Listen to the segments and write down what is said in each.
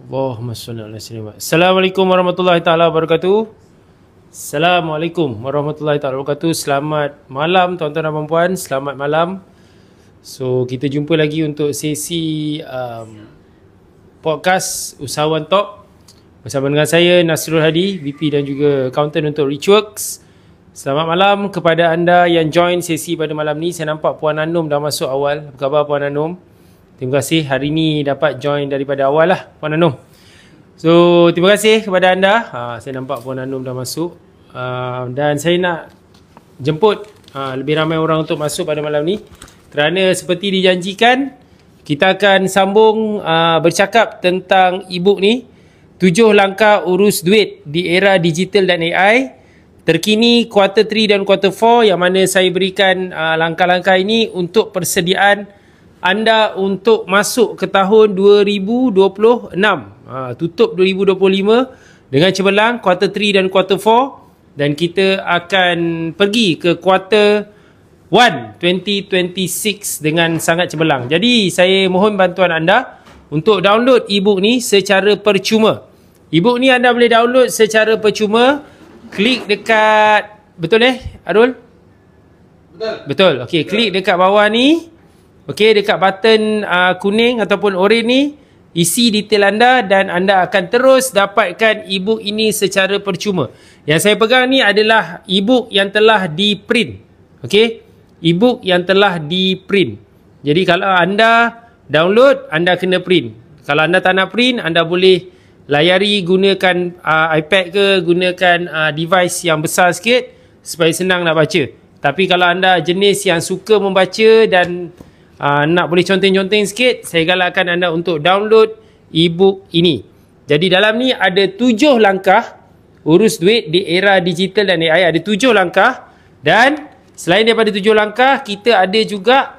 Allahumma salli ala sayyidina. Assalamualaikum warahmatullahi taala wabarakatuh. Assalamualaikum warahmatullahi taala wabarakatuh. Selamat malam tuan-tuan dan puan-puan. Selamat malam. So kita jumpa lagi untuk sesi podcast Usahawan Talk bersama dengan saya Nasrul Hadi, VP dan juga accountant untuk Richworks. Selamat malam kepada anda yang join sesi pada malam ni. Saya nampak Puan Anum dah masuk awal. Apa khabar Puan Anum? Terima kasih hari ni dapat join daripada awal lah Puan Anum. So terima kasih kepada anda. Saya nampak Puan Anum dah masuk. Dan saya nak jemput lebih ramai orang untuk masuk pada malam ni. Kerana seperti dijanjikan, kita akan sambung bercakap tentang e-book ni, 7 langkah urus duit di era digital dan AI. Terkini kuarter 3 dan kuarter 4, yang mana saya berikan langkah-langkah ini untuk persediaan anda untuk masuk ke tahun 2026. Tutup 2025 dengan cemerlang kuarter 3 dan kuarter 4, dan kita akan pergi ke kuarter 1 2026 dengan sangat cemerlang. Jadi saya mohon bantuan anda untuk download e-book ni secara percuma. E-book ni anda boleh download secara percuma. Klik dekat, betul Arul? Betul. Okey, klik dekat bawah ni. Okey, dekat button kuning ataupun oranye ni, isi detail anda dan anda akan terus dapatkan e-book ini secara percuma. Yang saya pegang ni adalah e-book yang telah di-print. Okey, e-book yang telah di-print. Jadi kalau anda download, anda kena print. Kalau anda tak nak print, anda boleh layari gunakan iPad ke, gunakan device yang besar sikit supaya senang nak baca. Tapi kalau anda jenis yang suka membaca dan nak boleh conteng-conteng sikit, saya galakkan anda untuk download e-book ini. Jadi dalam ni ada 7 langkah urus duit di era digital dan AI. Ada 7 langkah, dan selain daripada 7 langkah, kita ada juga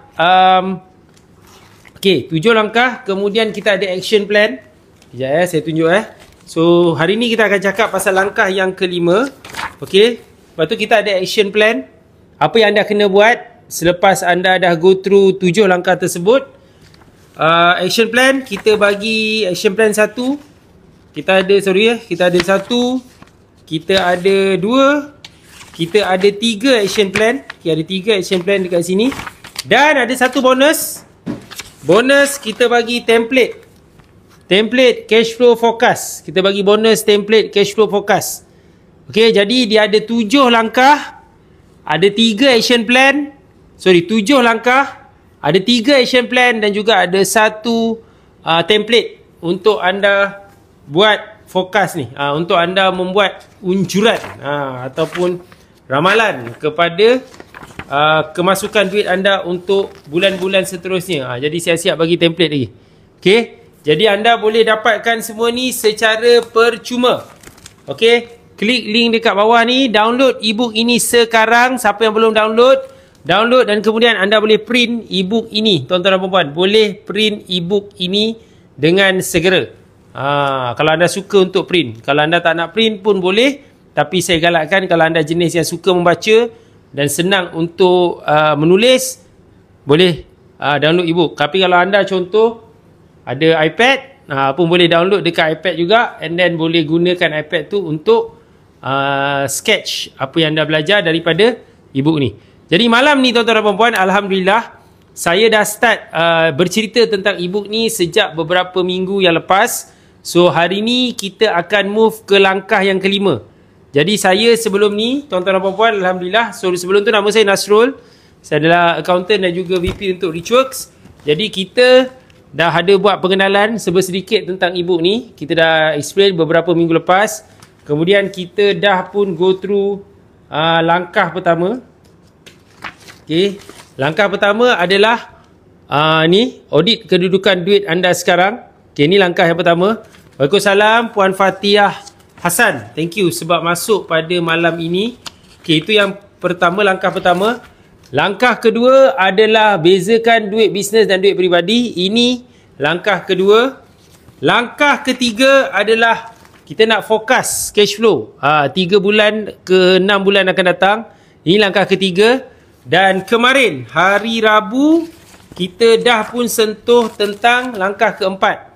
7 langkah. Kemudian kita ada action plan. Sekejap saya tunjuk So hari ni kita akan cakap pasal langkah yang kelima. Okey, lepas tu kita ada action plan. Apa yang anda kena buat selepas anda dah go through 7 langkah tersebut. Action plan, kita bagi action plan 1. Kita ada, kita ada 1, kita ada 2, kita ada 3 action plan. Okay, ada 3 action plan dekat sini. Dan ada satu bonus. Bonus kita bagi template cash flow forecast. Kita bagi bonus template cash flow forecast. Okey, jadi dia ada 7 langkah, ada 3 action plan. 7 langkah, ada 3 action plan dan juga ada satu template untuk anda buat forecast ni, untuk anda membuat unjuran ataupun ramalan kepada kemasukan duit anda untuk bulan-bulan seterusnya. Jadi saya siap bagi template lagi. Okey, jadi anda boleh dapatkan semua ni secara percuma. Okey, klik link dekat bawah ni, download e-book ini sekarang. Siapa yang belum download, download, dan kemudian anda boleh print e-book ini. Tuan-tuan dan puan-puan, boleh print e-book ini dengan segera. Kalau anda suka untuk print. Kalau anda tak nak print pun boleh, tapi saya galakkan kalau anda jenis yang suka membaca dan senang untuk menulis, boleh download e-book. Tapi kalau anda contoh ada iPad, pun boleh download dekat iPad juga, and then boleh gunakan iPad tu untuk sketch apa yang anda belajar daripada e-book ni. Jadi malam ni tuan-tuan dan puan-puan, alhamdulillah saya dah start bercerita tentang e-book ni sejak beberapa minggu yang lepas. So hari ni kita akan move ke langkah yang kelima. Jadi saya sebelum ni tuan-tuan dan puan-puan, alhamdulillah, so sebelum tu nama saya Nasrul. Saya adalah accountant dan juga VP untuk Richworks. Jadi kita dah ada buat pengenalan sedikit tentang e-book ni. Kita dah explain beberapa minggu lepas. Kemudian kita dah pun go through langkah pertama. Okay. Langkah pertama adalah ni, audit kedudukan duit anda sekarang. Okay, ni langkah yang pertama. Waalaikumsalam Puan Fatihah Hassan. Thank you sebab masuk pada malam ini. Okay, itu yang pertama, langkah pertama. Langkah kedua adalah bezakan duit bisnes dan duit peribadi. Ini langkah kedua. Langkah ketiga adalah kita nak fokus cash flow 3 bulan ke 6 bulan akan datang. Ini langkah ketiga. Dan kemarin hari Rabu kita dah pun sentuh tentang langkah keempat.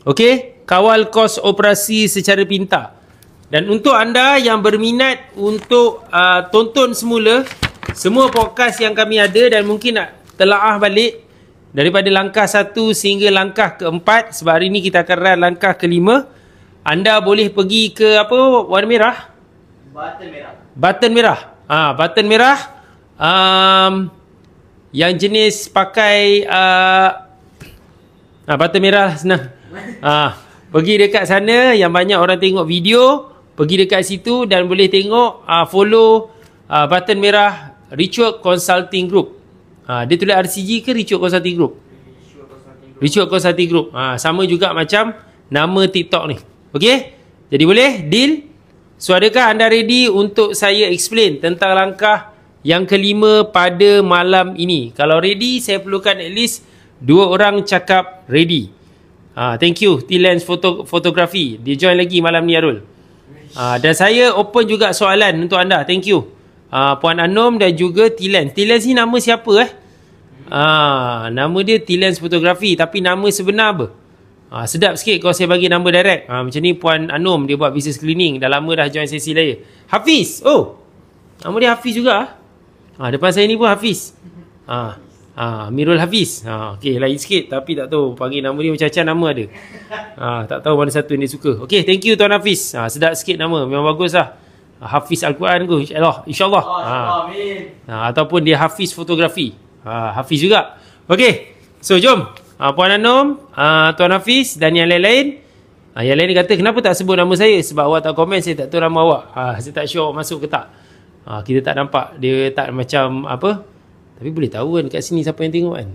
Okey, kawal kos operasi secara pintar. Dan untuk anda yang berminat untuk tonton semula semua podcast yang kami ada dan mungkin nak telaah balik daripada langkah 1 sehingga langkah ke-4, sebab hari ni kita akan run langkah ke-5, anda boleh pergi ke apa warna merah? Button merah. Button merah. Button merah. Yang jenis pakai button merah senang. Pergi dekat sana yang banyak orang tengok video, pergi dekat situ dan boleh tengok follow button merah Ritual Consulting Group. Dia tulis RCG ke Ritual Consulting Group? Ritual Consulting Group. Sama juga macam nama TikTok ni. Okey? Jadi boleh? Deal? So adakah anda ready untuk saya explain tentang langkah yang ke-5 pada malam ini? Kalau ready, saya perlukan at least 2 orang cakap ready. Thank you T-Lens Fotografi. Dia join lagi malam ni Arul. Dan saya open juga soalan untuk anda. Thank you Puan Anom dan juga T-Lens. T-Lens ni nama siapa nama dia T-Lens Fotografi, tapi nama sebenar apa? Sedap sikit kalau saya bagi nama direct. Macam ni Puan Anom, dia buat business cleaning. Dah lama dah join sesi saya. Hafiz. Oh, nama dia Hafiz juga. Depan saya ni pun Hafiz. Mirul Hafiz. Okay, lain sikit. Tapi tak tahu panggil nama dia macam-macam nama ada. Tak tahu mana satu yang dia suka. Okay, thank you Tuan Hafiz. Sedap sikit nama. Memang bagus lah. Hafiz Al-Quran ke? InsyaAllah. Amin. Ataupun dia Hafiz Fotografi. Hafiz juga. Okay, so jom. Puan Anom, Tuan Hafiz dan yang lain-lain. Yang lain kata kenapa tak sebut nama saya? Sebab awak tak komen, saya tak tahu nama awak. Saya tak sure awak masuk ke tak. Kita tak nampak. Dia tak macam apa. Tapi boleh tahu kan kat sini siapa yang tengok kan.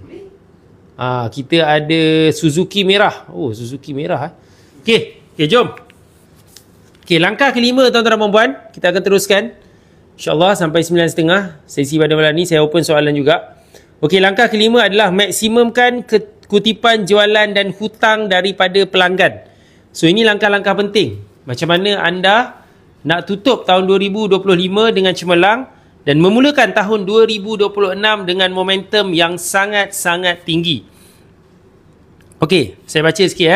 Kita ada Suzuki merah. Oh, Suzuki merah. Okay, jom. Okay, langkah ke-5 tuan-tuan dan puan. Kita akan teruskan. InsyaAllah sampai 9.30. Sesi pada malam ni saya open soalan juga. Okay, langkah ke-5 adalah maksimumkan kutipan jualan dan hutang daripada pelanggan. So, ini langkah-langkah penting. Macam mana anda nak tutup tahun 2025 dengan cemerlang dan memulakan tahun 2026 dengan momentum yang sangat-sangat tinggi. Okey, saya baca sikit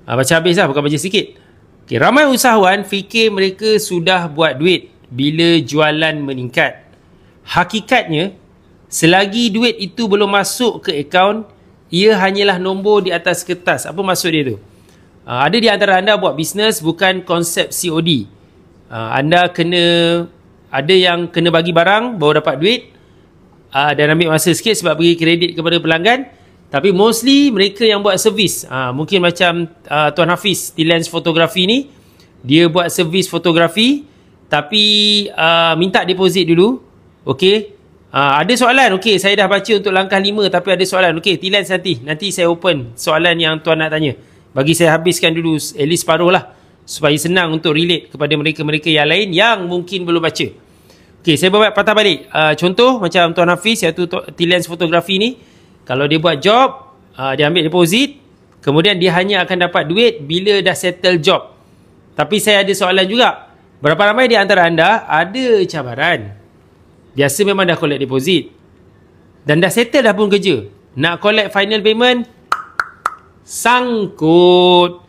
baca habis lah, bukan baca sikit. Okay, ramai usahawan fikir mereka sudah buat duit bila jualan meningkat. Hakikatnya, selagi duit itu belum masuk ke akaun, ia hanyalah nombor di atas kertas. Apa maksud dia tu? Ada di antara anda buat bisnes bukan konsep COD. Anda ada yang kena bagi barang baru dapat duit dan ambil masa sikit sebab bagi kredit kepada pelanggan. Tapi mostly mereka yang buat servis. Mungkin macam Tuan Hafiz T-Lens Fotografi ni, dia buat servis fotografi tapi minta deposit dulu. Okey. Ada soalan. Okey, saya dah baca untuk langkah 5 tapi ada soalan. Okey, T-Lens nanti saya open soalan yang tuan nak tanya. Bagi saya habiskan dulu at least separuh lah, supaya senang untuk relate kepada mereka-mereka yang lain yang mungkin belum baca. Okey, saya buat patah balik. Contoh macam Tuan Hafiz iaitu T-Lens Fotografi ni, kalau dia buat job, dia ambil deposit, kemudian dia hanya akan dapat duit bila dah settle job. Tapi saya ada soalan juga. Berapa ramai di antara anda ada cabaran? Biasa memang dah collect deposit dan dah settle dah pun kerja. Nak collect final payment, sangkut.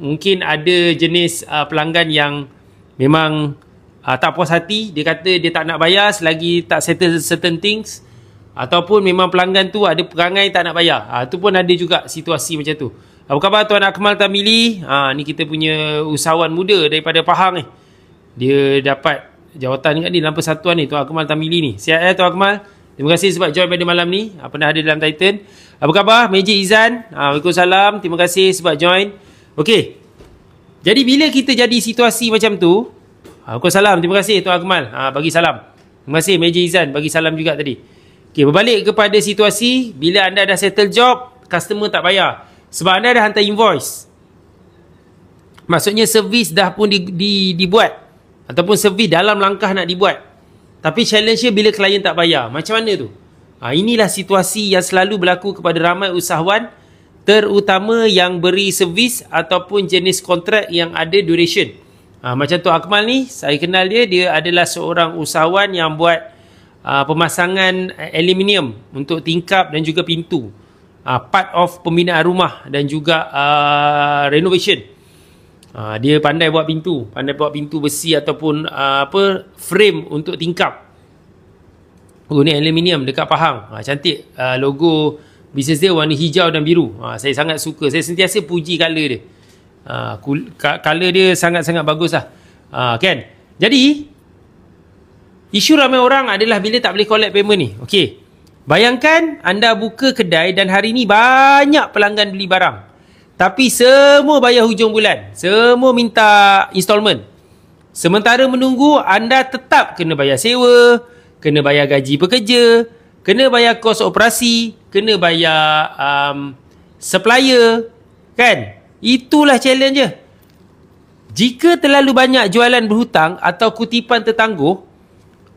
Mungkin ada jenis pelanggan yang memang tak puas hati. Dia kata dia tak nak bayar selagi tak settle certain things. Ataupun memang pelanggan tu ada perangai tak nak bayar. Itu pun ada juga situasi macam tu. Apa khabar Tuan Akmal Tamili? Ni kita punya usahawan muda daripada Pahang ni. Dia dapat jawatan kat ni dalam persatuan ni, Tuan Akmal Tamili ni. Sihat Tuan Akmal? Terima kasih sebab join pada malam ni. Pernah ada dalam Titan. Apa khabar Majid Izan? Waalaikumsalam. Terima kasih sebab join. Okey. Jadi bila kita jadi situasi macam tu, Waalaikumsalam. Terima kasih Tuan Akmal. Bagi salam. Terima kasih Majid Izan. Bagi salam juga tadi. Okey, berbalik kepada situasi bila anda dah settle job, customer tak bayar sebab anda dah hantar invoice. Maksudnya servis dah pun dibuat ataupun servis dalam langkah nak dibuat. Tapi challenge-nya bila klien tak bayar. Macam mana tu? Inilah situasi yang selalu berlaku kepada ramai usahawan, terutama yang beri servis ataupun jenis kontrak yang ada duration. Macam tu Akmal ni, saya kenal dia. Dia adalah seorang usahawan yang buat pemasangan aluminium untuk tingkap dan juga pintu. part of pembinaan rumah dan juga renovation. Dia pandai buat pintu besi ataupun frame untuk tingkap. Ni aluminium dekat Pahang. Cantik. Logo bisnes dia warna hijau dan biru. Saya sangat suka. Saya sentiasa puji color dia. Color dia sangat-sangat bagus lah. Kan? Jadi, isu ramai orang adalah bila tak boleh collect payment ni. Okey. Bayangkan anda buka kedai dan hari ni banyak pelanggan beli barang. Tapi semua bayar hujung bulan. Semua minta installment. Sementara menunggu, anda tetap kena bayar sewa, kena bayar gaji pekerja, kena bayar kos operasi, kena bayar supplier. Kan? Itulah challenge je. Jika terlalu banyak jualan berhutang atau kutipan tertangguh,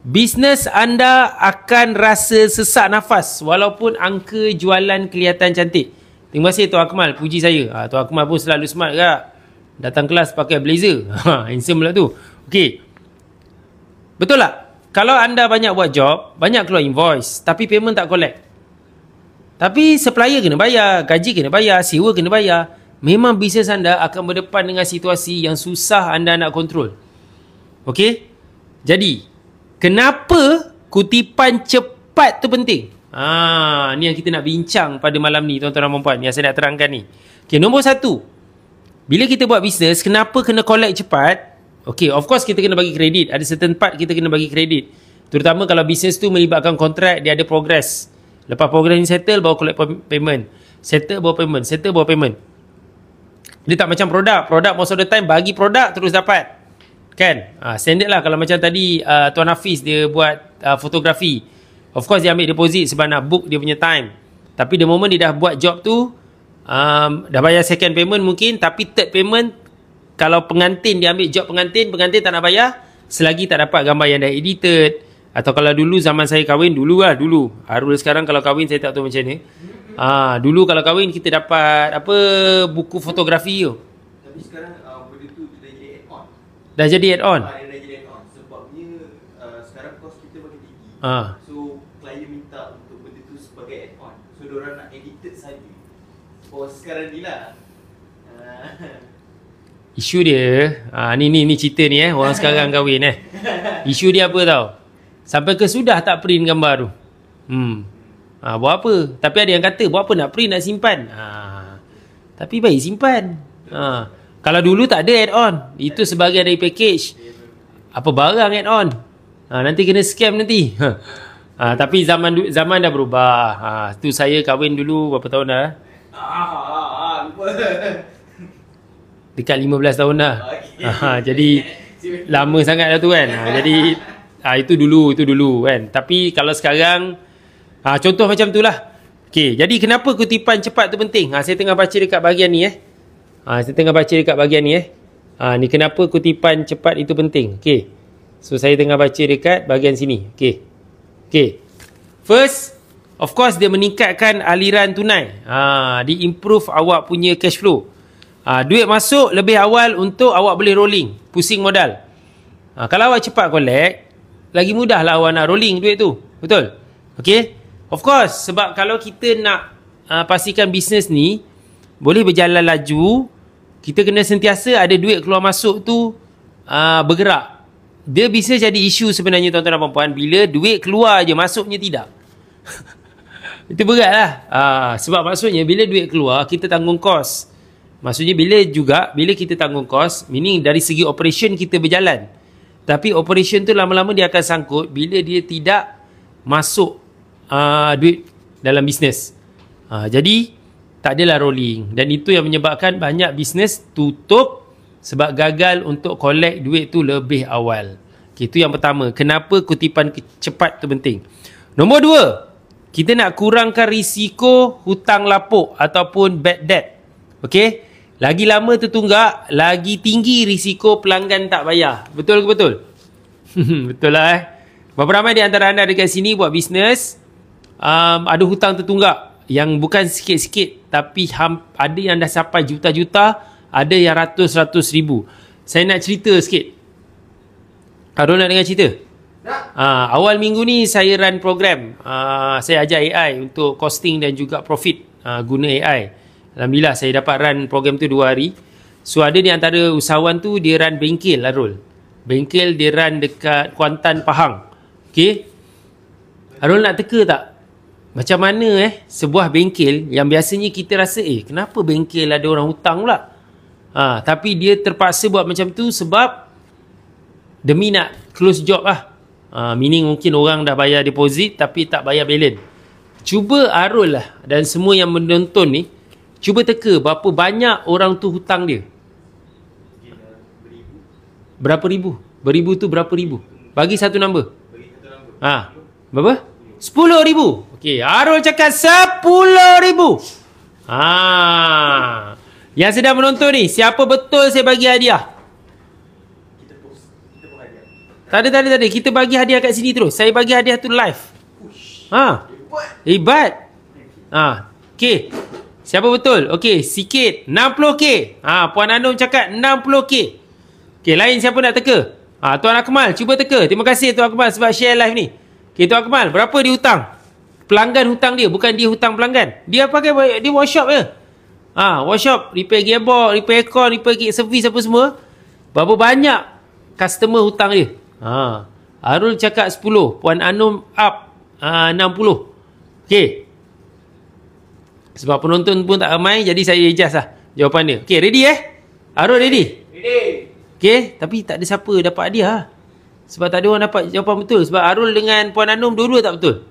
bisnes anda akan rasa sesak nafas walaupun angka jualan kelihatan cantik. Terima kasih Tuan Akmal puji saya. Tuan Akmal pun selalu smart kak. Datang kelas pakai blazer. Handsome pula tu. Okey. Betul tak? Kalau anda banyak buat job, banyak keluar invoice, tapi payment tak collect. Tapi supplier kena bayar, gaji kena bayar, sewa kena bayar. Memang bisnes anda akan berdepan dengan situasi yang susah anda nak kontrol. Okey? Jadi, kenapa kutipan cepat tu penting? Ni yang kita nak bincang pada malam ni, tuan-tuan dan puan-puan, yang saya nak terangkan ni. Okey, nombor satu. Bila kita buat bisnes, kenapa kena collect cepat? Okey, of course kita kena bagi kredit. Ada certain part kita kena bagi kredit. Terutama kalau bisnes tu melibatkan kontrak, dia ada progress. Lepas progress ni settle, baru collect payment. Settle, baru payment. Settle, baru payment. Dia tak macam produk. Produk most of the time bagi produk terus dapat. Kan? Standard lah. Kalau macam tadi Tuan Hafiz dia buat fotografi. Of course dia ambil deposit sebab nak book dia punya time. Tapi the moment dia dah buat job tu, dah bayar second payment mungkin. Tapi third payment, kalau pengantin dia ambil job pengantin tak nak bayar selagi tak dapat gambar yang dah edited. Atau kalau dulu zaman saya kahwin, dulu. Arul sekarang kalau kahwin saya tak tahu macam ni. Dulu kalau kahwin kita dapat buku fotografi tu. Tapi sekarang benda tu dah jadi add-on. Dah jadi add-on. Dia dah jadi add-on sebabnya sekarang kos kita makin tinggi. So klien minta untuk benda tu sebagai add-on. So diorang nak edited saja. Oh sekarang ni lah. Isu dia, ni cerita ni orang sekarang kahwin Isu dia apa tau? Sampai ke sudah tak print gambar tu. Buat apa? Tapi ada yang kata, buat apa nak print, nak simpan? Tapi baik simpan. Kalau dulu tak ada add-on, itu sebahagian dari package. Apa barang add-on? Nanti kena scam nanti. Tapi zaman dah berubah. Tu saya kahwin dulu berapa tahun dah? Lupa. Dekat 15 tahun dah. Jadi lama sangat dah tu kan. Jadi itu dulu kan. Tapi kalau sekarang contoh macam tu lah. Okay, jadi kenapa kutipan cepat tu penting? Saya tengah baca dekat bahagian ni ni kenapa kutipan cepat itu penting. Okay. So saya tengah baca dekat bahagian sini. Okay. First, of course dia meningkatkan aliran tunai. Dia improve awak punya cash flow. Duit masuk lebih awal untuk awak boleh rolling, pusing modal. Kalau awak cepat collect, lagi mudah lah awak nak rolling duit tu. Betul? Okay? Of course, sebab kalau kita nak pastikan bisnes ni boleh berjalan laju, kita kena sentiasa ada duit keluar masuk tu bergerak. Dia bisa jadi isu sebenarnya tuan-tuan dan puan-puan bila duit keluar je, masuknya tidak. Itu berat lah. Sebab maksudnya bila duit keluar, kita tanggung kos. Maksudnya bila kita tanggung kos, meaning dari segi operation kita berjalan. Tapi operation tu lama-lama dia akan sangkut bila dia tidak masuk duit dalam bisnes. Jadi tak adalah rolling. Dan itu yang menyebabkan banyak bisnes tutup sebab gagal untuk collect duit tu lebih awal. Itu yang pertama. Kenapa kutipan cepat tu penting. Nombor dua, kita nak kurangkan risiko hutang lapuk ataupun bad debt. Okey? Lagi lama tertunggak, lagi tinggi risiko pelanggan tak bayar. Betul ke betul? Betul lah Berapa ramai di antara anda dekat sini buat bisnes, ada hutang tertunggak yang bukan sikit-sikit, tapi ada yang dah sampai juta-juta, ada yang ratus-ratus ribu. Saya nak cerita sikit. Harun nak dengar cerita? Awal minggu ni saya run program. Saya ajar AI untuk costing dan juga profit guna AI. Alhamdulillah saya dapat run program tu 2 hari. So ada di antara usahawan tu dia run bengkel Arul. Bengkel dia run dekat Kuantan, Pahang. Okay. Arul nak teka tak? Macam mana sebuah bengkel yang biasanya kita rasa kenapa bengkel ada orang hutang pula? Tapi dia terpaksa buat macam tu sebab demi nak close job lah. Meaning mungkin orang dah bayar deposit tapi tak bayar balance. Cuba Arul lah dan semua yang menonton ni, cuba teka berapa banyak orang tu hutang dia. Berapa ribu? Beribu tu berapa ribu? Bagi satu number. Berapa? 10,000. Okey, Arul cakap 10,000. Yang sedang menonton ni, siapa betul saya bagi hadiah? Tak ada. Kita bagi hadiah kat sini terus. Saya bagi hadiah tu live. Hebat. Okey. Siapa betul? Okey, sikit. 60k. Puan Anum cakap 60k. Okey, lain siapa nak teka? Tuan Akmal, cuba teka. Terima kasih Tuan Akmal sebab share live ni. Okey, Tuan Akmal, berapa dia hutang? Pelanggan hutang dia, bukan dia hutang pelanggan. Dia pakai, dia workshop je. Workshop, repair gearbox, repair aircon, repair servis apa semua. Berapa banyak customer hutang dia? Arul cakap 10. Puan Anum up 60. Okey. Sebab penonton pun tak ramai, jadi saya adjust lah jawapan dia. Okey, ready Arul ready? Ready. Okey, tapi tak ada siapa dapat hadiah. Sebab tak ada orang dapat jawapan betul. Sebab Arul dengan Puan Anum dua-dua tak betul.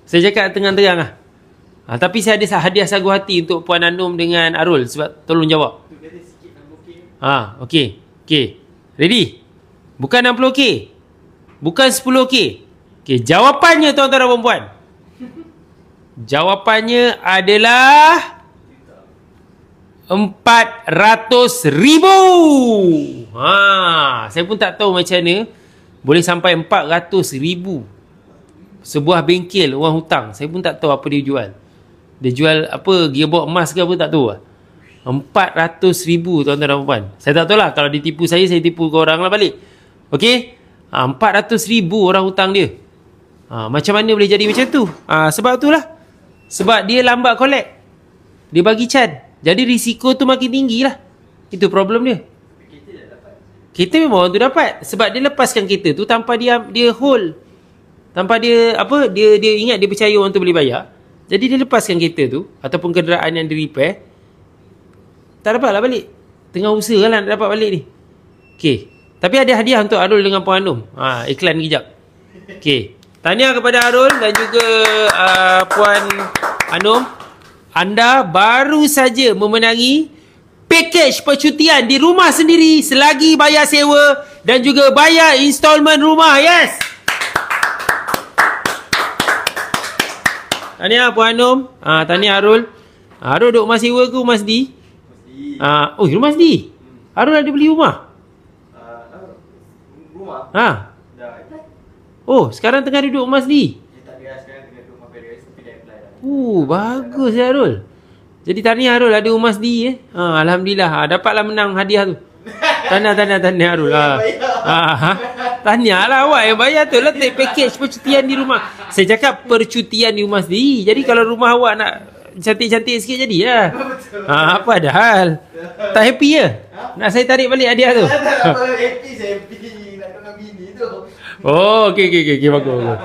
Saya cakap terang-terang lah. Tapi saya ada hadiah sagu hati untuk Puan Anum dengan Arul. Sebab tolong jawab. Okey. Ready? Bukan 60k. Bukan 10k. Okey, jawapannya tuan-tuan dan puan-puan. Jawapannya adalah 400,000. Saya pun tak tahu macam mana boleh sampai 400,000. Sebuah bengkel orang hutang. Saya pun tak tahu apa dia jual. Dia jual apa, gearbox emas ke apa, tak tahu lah. 400,000 tuan-tuan dan puan. Saya tak tahu lah. Kalau dia tipu saya tipu ke orang lah balik. Okey. 400,000 orang hutang dia. Macam mana boleh jadi macam tu? Sebab itulah. Sebab dia lambat collect. Dia bagi can. Jadi risiko tu makin tinggi lah. Itu problem dia. Kereta memang orang tu dapat. Sebab dia lepaskan kereta tu tanpa dia hold. Tanpa dia dia ingat dia percaya orang tu boleh bayar. Jadi dia lepaskan kereta tu ataupun kenderaan yang di repair. Tak dapat lah balik. Tengah usaha lah nak dapat balik ni. Okey. Tapi ada hadiah untuk Arul dengan Puan Anum. Iklan kejap. Okey. Tahniah kepada Arul dan juga Puan Anum. Anda baru saja memenangi pakej percutian di rumah sendiri selagi bayar sewa dan juga bayar installment rumah. Yes. Tahniah Puan Anum. Tahniah Arul. Arul duduk rumah sewa ke rumah sendiri? Rumah sendiri. Arul ada beli rumah? Rumah? Sekarang tengah duduk rumah sendiri? Tak ada, sekarang tengah duduk rumah parents tapi dah apply dah. Bagus ya Arul. Jadi tahniah Arul ada rumah sendiri Alhamdulillah. Dapatlah menang hadiah tu. Tahniah Arul. Tahniah lah awak yang bayar tu lah. Take package percutian di rumah. Saya cakap percutian di rumah sendiri. Jadi kalau rumah awak nak cantik-cantik sikit jadi lah. Apa ada hal? Tak happy ya? Nak saya tarik balik hadiah tu? Tak apa, happy saya happy. Nak dengan bini tu. Okey, bagus.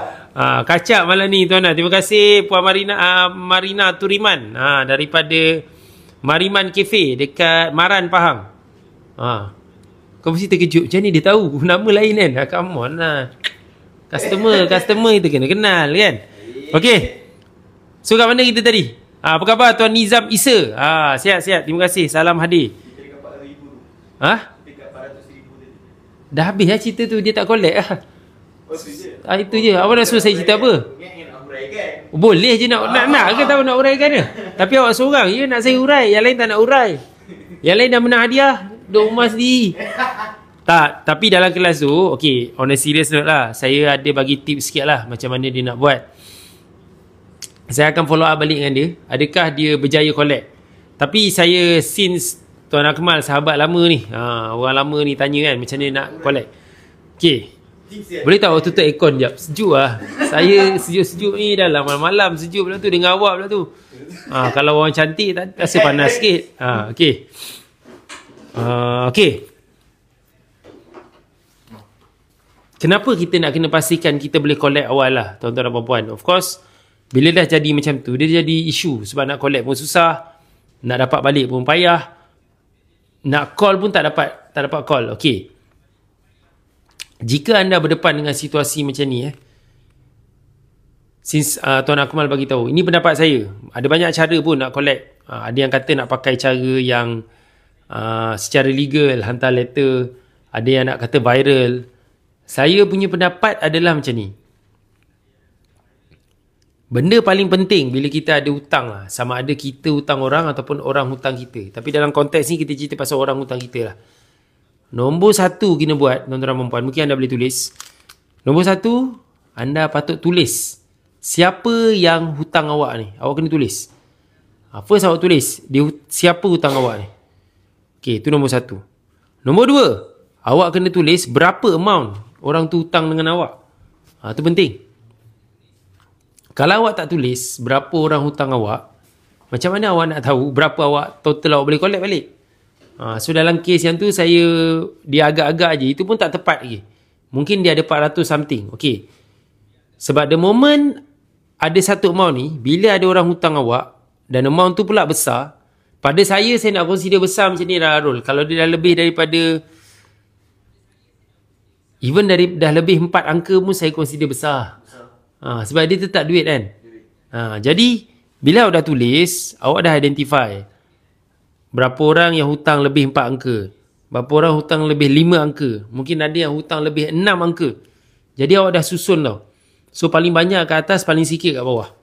Kacak malam ni tuan-tuan. Terima kasih Puan Marina Turiman daripada Mariman Cafe dekat Maran, Pahang. Kau mesti terkejut. Macam ni dia tahu nama lain kan? Come on lah. Customer itu kena kenal kan? Okey. So kat mana kita tadi? Apa khabar Tuan Nizam Isa? Sihat. Terima kasih. Salam hadir. Kita dekat 400,000 tu. Dekat 400,000 tadi. Dah habis lah cerita tu. Dia tak collect lah. Itu je. Awak nak suruh saya cerita apa? Boleh je nak ke tahu nak uraikan dia? Tapi awak seorang je nak saya urai. Yang lain tak nak urai. Yang lain dah menang hadiah. Duduk rumah sendiri. Tak. Tapi dalam kelas tu, okay, on a serious note lah, saya ada bagi tips sikit lah macam mana dia nak buat. Saya akan follow up balik dengan dia. Adakah dia berjaya collect? Tapi saya since Tuan Akmal sahabat lama ni, orang lama ni tanya kan macam mana nak collect. Okay. Boleh tak awak tutup aircon sekejap? Sejuk lah. Saya sejuk-sejuk ni dah lah malam-malam sejuk pula tu dengan awak pula tu. Kalau orang cantik tak rasa panas sikit. Okey. Okey. Kenapa kita nak kena pastikan kita boleh collect awal lah, tuan-tuan dan puan-puan? Of course, bila dah jadi macam tu, dia jadi isu. Sebab nak collect pun susah, nak dapat balik pun payah, nak call pun tak dapat call. Okey. Jika anda berdepan dengan situasi macam ni, since Tuan Akmal bagi tahu, ini pendapat saya. Ada banyak cara pun nak collect. Ada yang kata nak pakai cara yang secara legal, hantar letter. Ada yang nak kata viral. Saya punya pendapat adalah macam ni. Benda paling penting bila kita ada hutang lah, sama ada kita hutang orang ataupun orang hutang kita. Tapi dalam konteks ni kita cerita pasal orang hutang kita lah. Nombor satu kena buat, tuan-tuan dan puan-puan, mungkin anda boleh tulis. Nombor satu, anda patut tulis siapa yang hutang awak ni. Awak kena tulis. First awak tulis siapa hutang awak ni. Okay, itu nombor satu. Nombor dua, awak kena tulis berapa amount orang tu hutang dengan awak. Itu penting. Kalau awak tak tulis berapa orang hutang awak, macam mana awak nak tahu berapa awak total awak boleh collect balik? So dalam kes yang tu dia agak-agak je, itu pun tak tepat lagi. Mungkin dia ada 400 something. Okay. Sebab the moment ada satu amount ni, bila ada orang hutang awak dan amount tu pula besar, pada saya nak consider besar macam ni dah, Arul. Kalau dia dah lebih daripada dah lebih 4 angka pun saya consider besar. Sebab dia tetap duit kan. Jadi bila awak dah tulis, awak dah identify berapa orang yang hutang lebih 4 angka, berapa orang hutang lebih 5 angka, mungkin ada yang hutang lebih 6 angka. Jadi awak dah susun tau. So paling banyak kat atas, paling sikit kat bawah.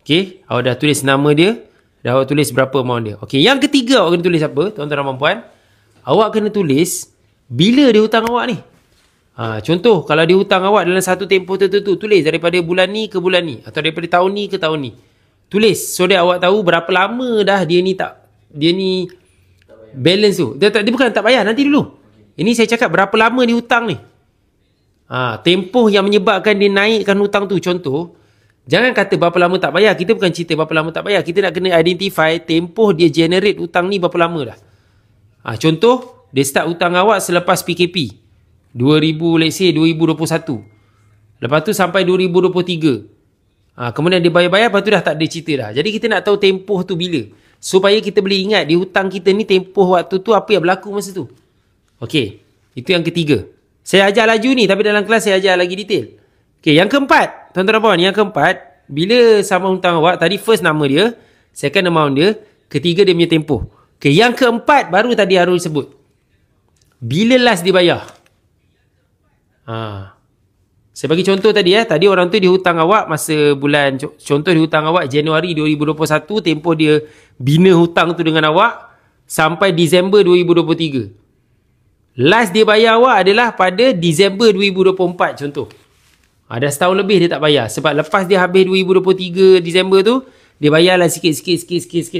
Okay, awak dah tulis nama dia, dah awak tulis berapa amount dia. Okay, yang ketiga awak kena tulis apa, tuan-tuan dan puan-puan? Awak kena tulis bila dia hutang awak ni. Contoh, kalau dia hutang awak dalam satu tempoh tertentu, tulis daripada bulan ni ke bulan ni, atau daripada tahun ni ke tahun ni. Tulis, so that awak tahu berapa lama dah dia ni balance tu. Dia bukan tak bayar, nanti dulu. Ini saya cakap berapa lama dia hutang ni. Tempoh yang menyebabkan dia naikkan hutang tu. Contoh, jangan kata berapa lama tak bayar. Kita bukan cerita berapa lama tak bayar. Kita nak kena identify tempoh dia generate hutang ni berapa lama dah. Contoh, dia start hutang awak selepas PKP 2021. Lepas tu sampai 2023. Kemudian dia bayar-bayar, lepas tu dah tak ada cerita dah. Jadi kita nak tahu tempoh tu bila, supaya kita boleh ingat di hutang kita ni tempoh waktu tu apa yang berlaku masa tu. Okey, itu yang ketiga. Saya ajar laju ni, tapi dalam kelas saya ajar lagi detail. Okey, yang keempat, tuan-tuan dan puan, yang keempat, bila sama hutang awak, tadi first nama dia, second amount dia, ketiga dia punya tempoh. Okey, yang keempat baru tadi Arul sebut. Bila last dibayar? Saya bagi contoh tadi tadi orang tu dihutang awak masa bulan, contoh dihutang awak Januari 2021, tempoh dia bina hutang tu dengan awak sampai Disember 2023. Last dia bayar awak adalah pada Disember 2024 contoh. Dah setahun lebih dia tak bayar. Sebab lepas dia habis 2023 Disember tu, dia bayarlah sikit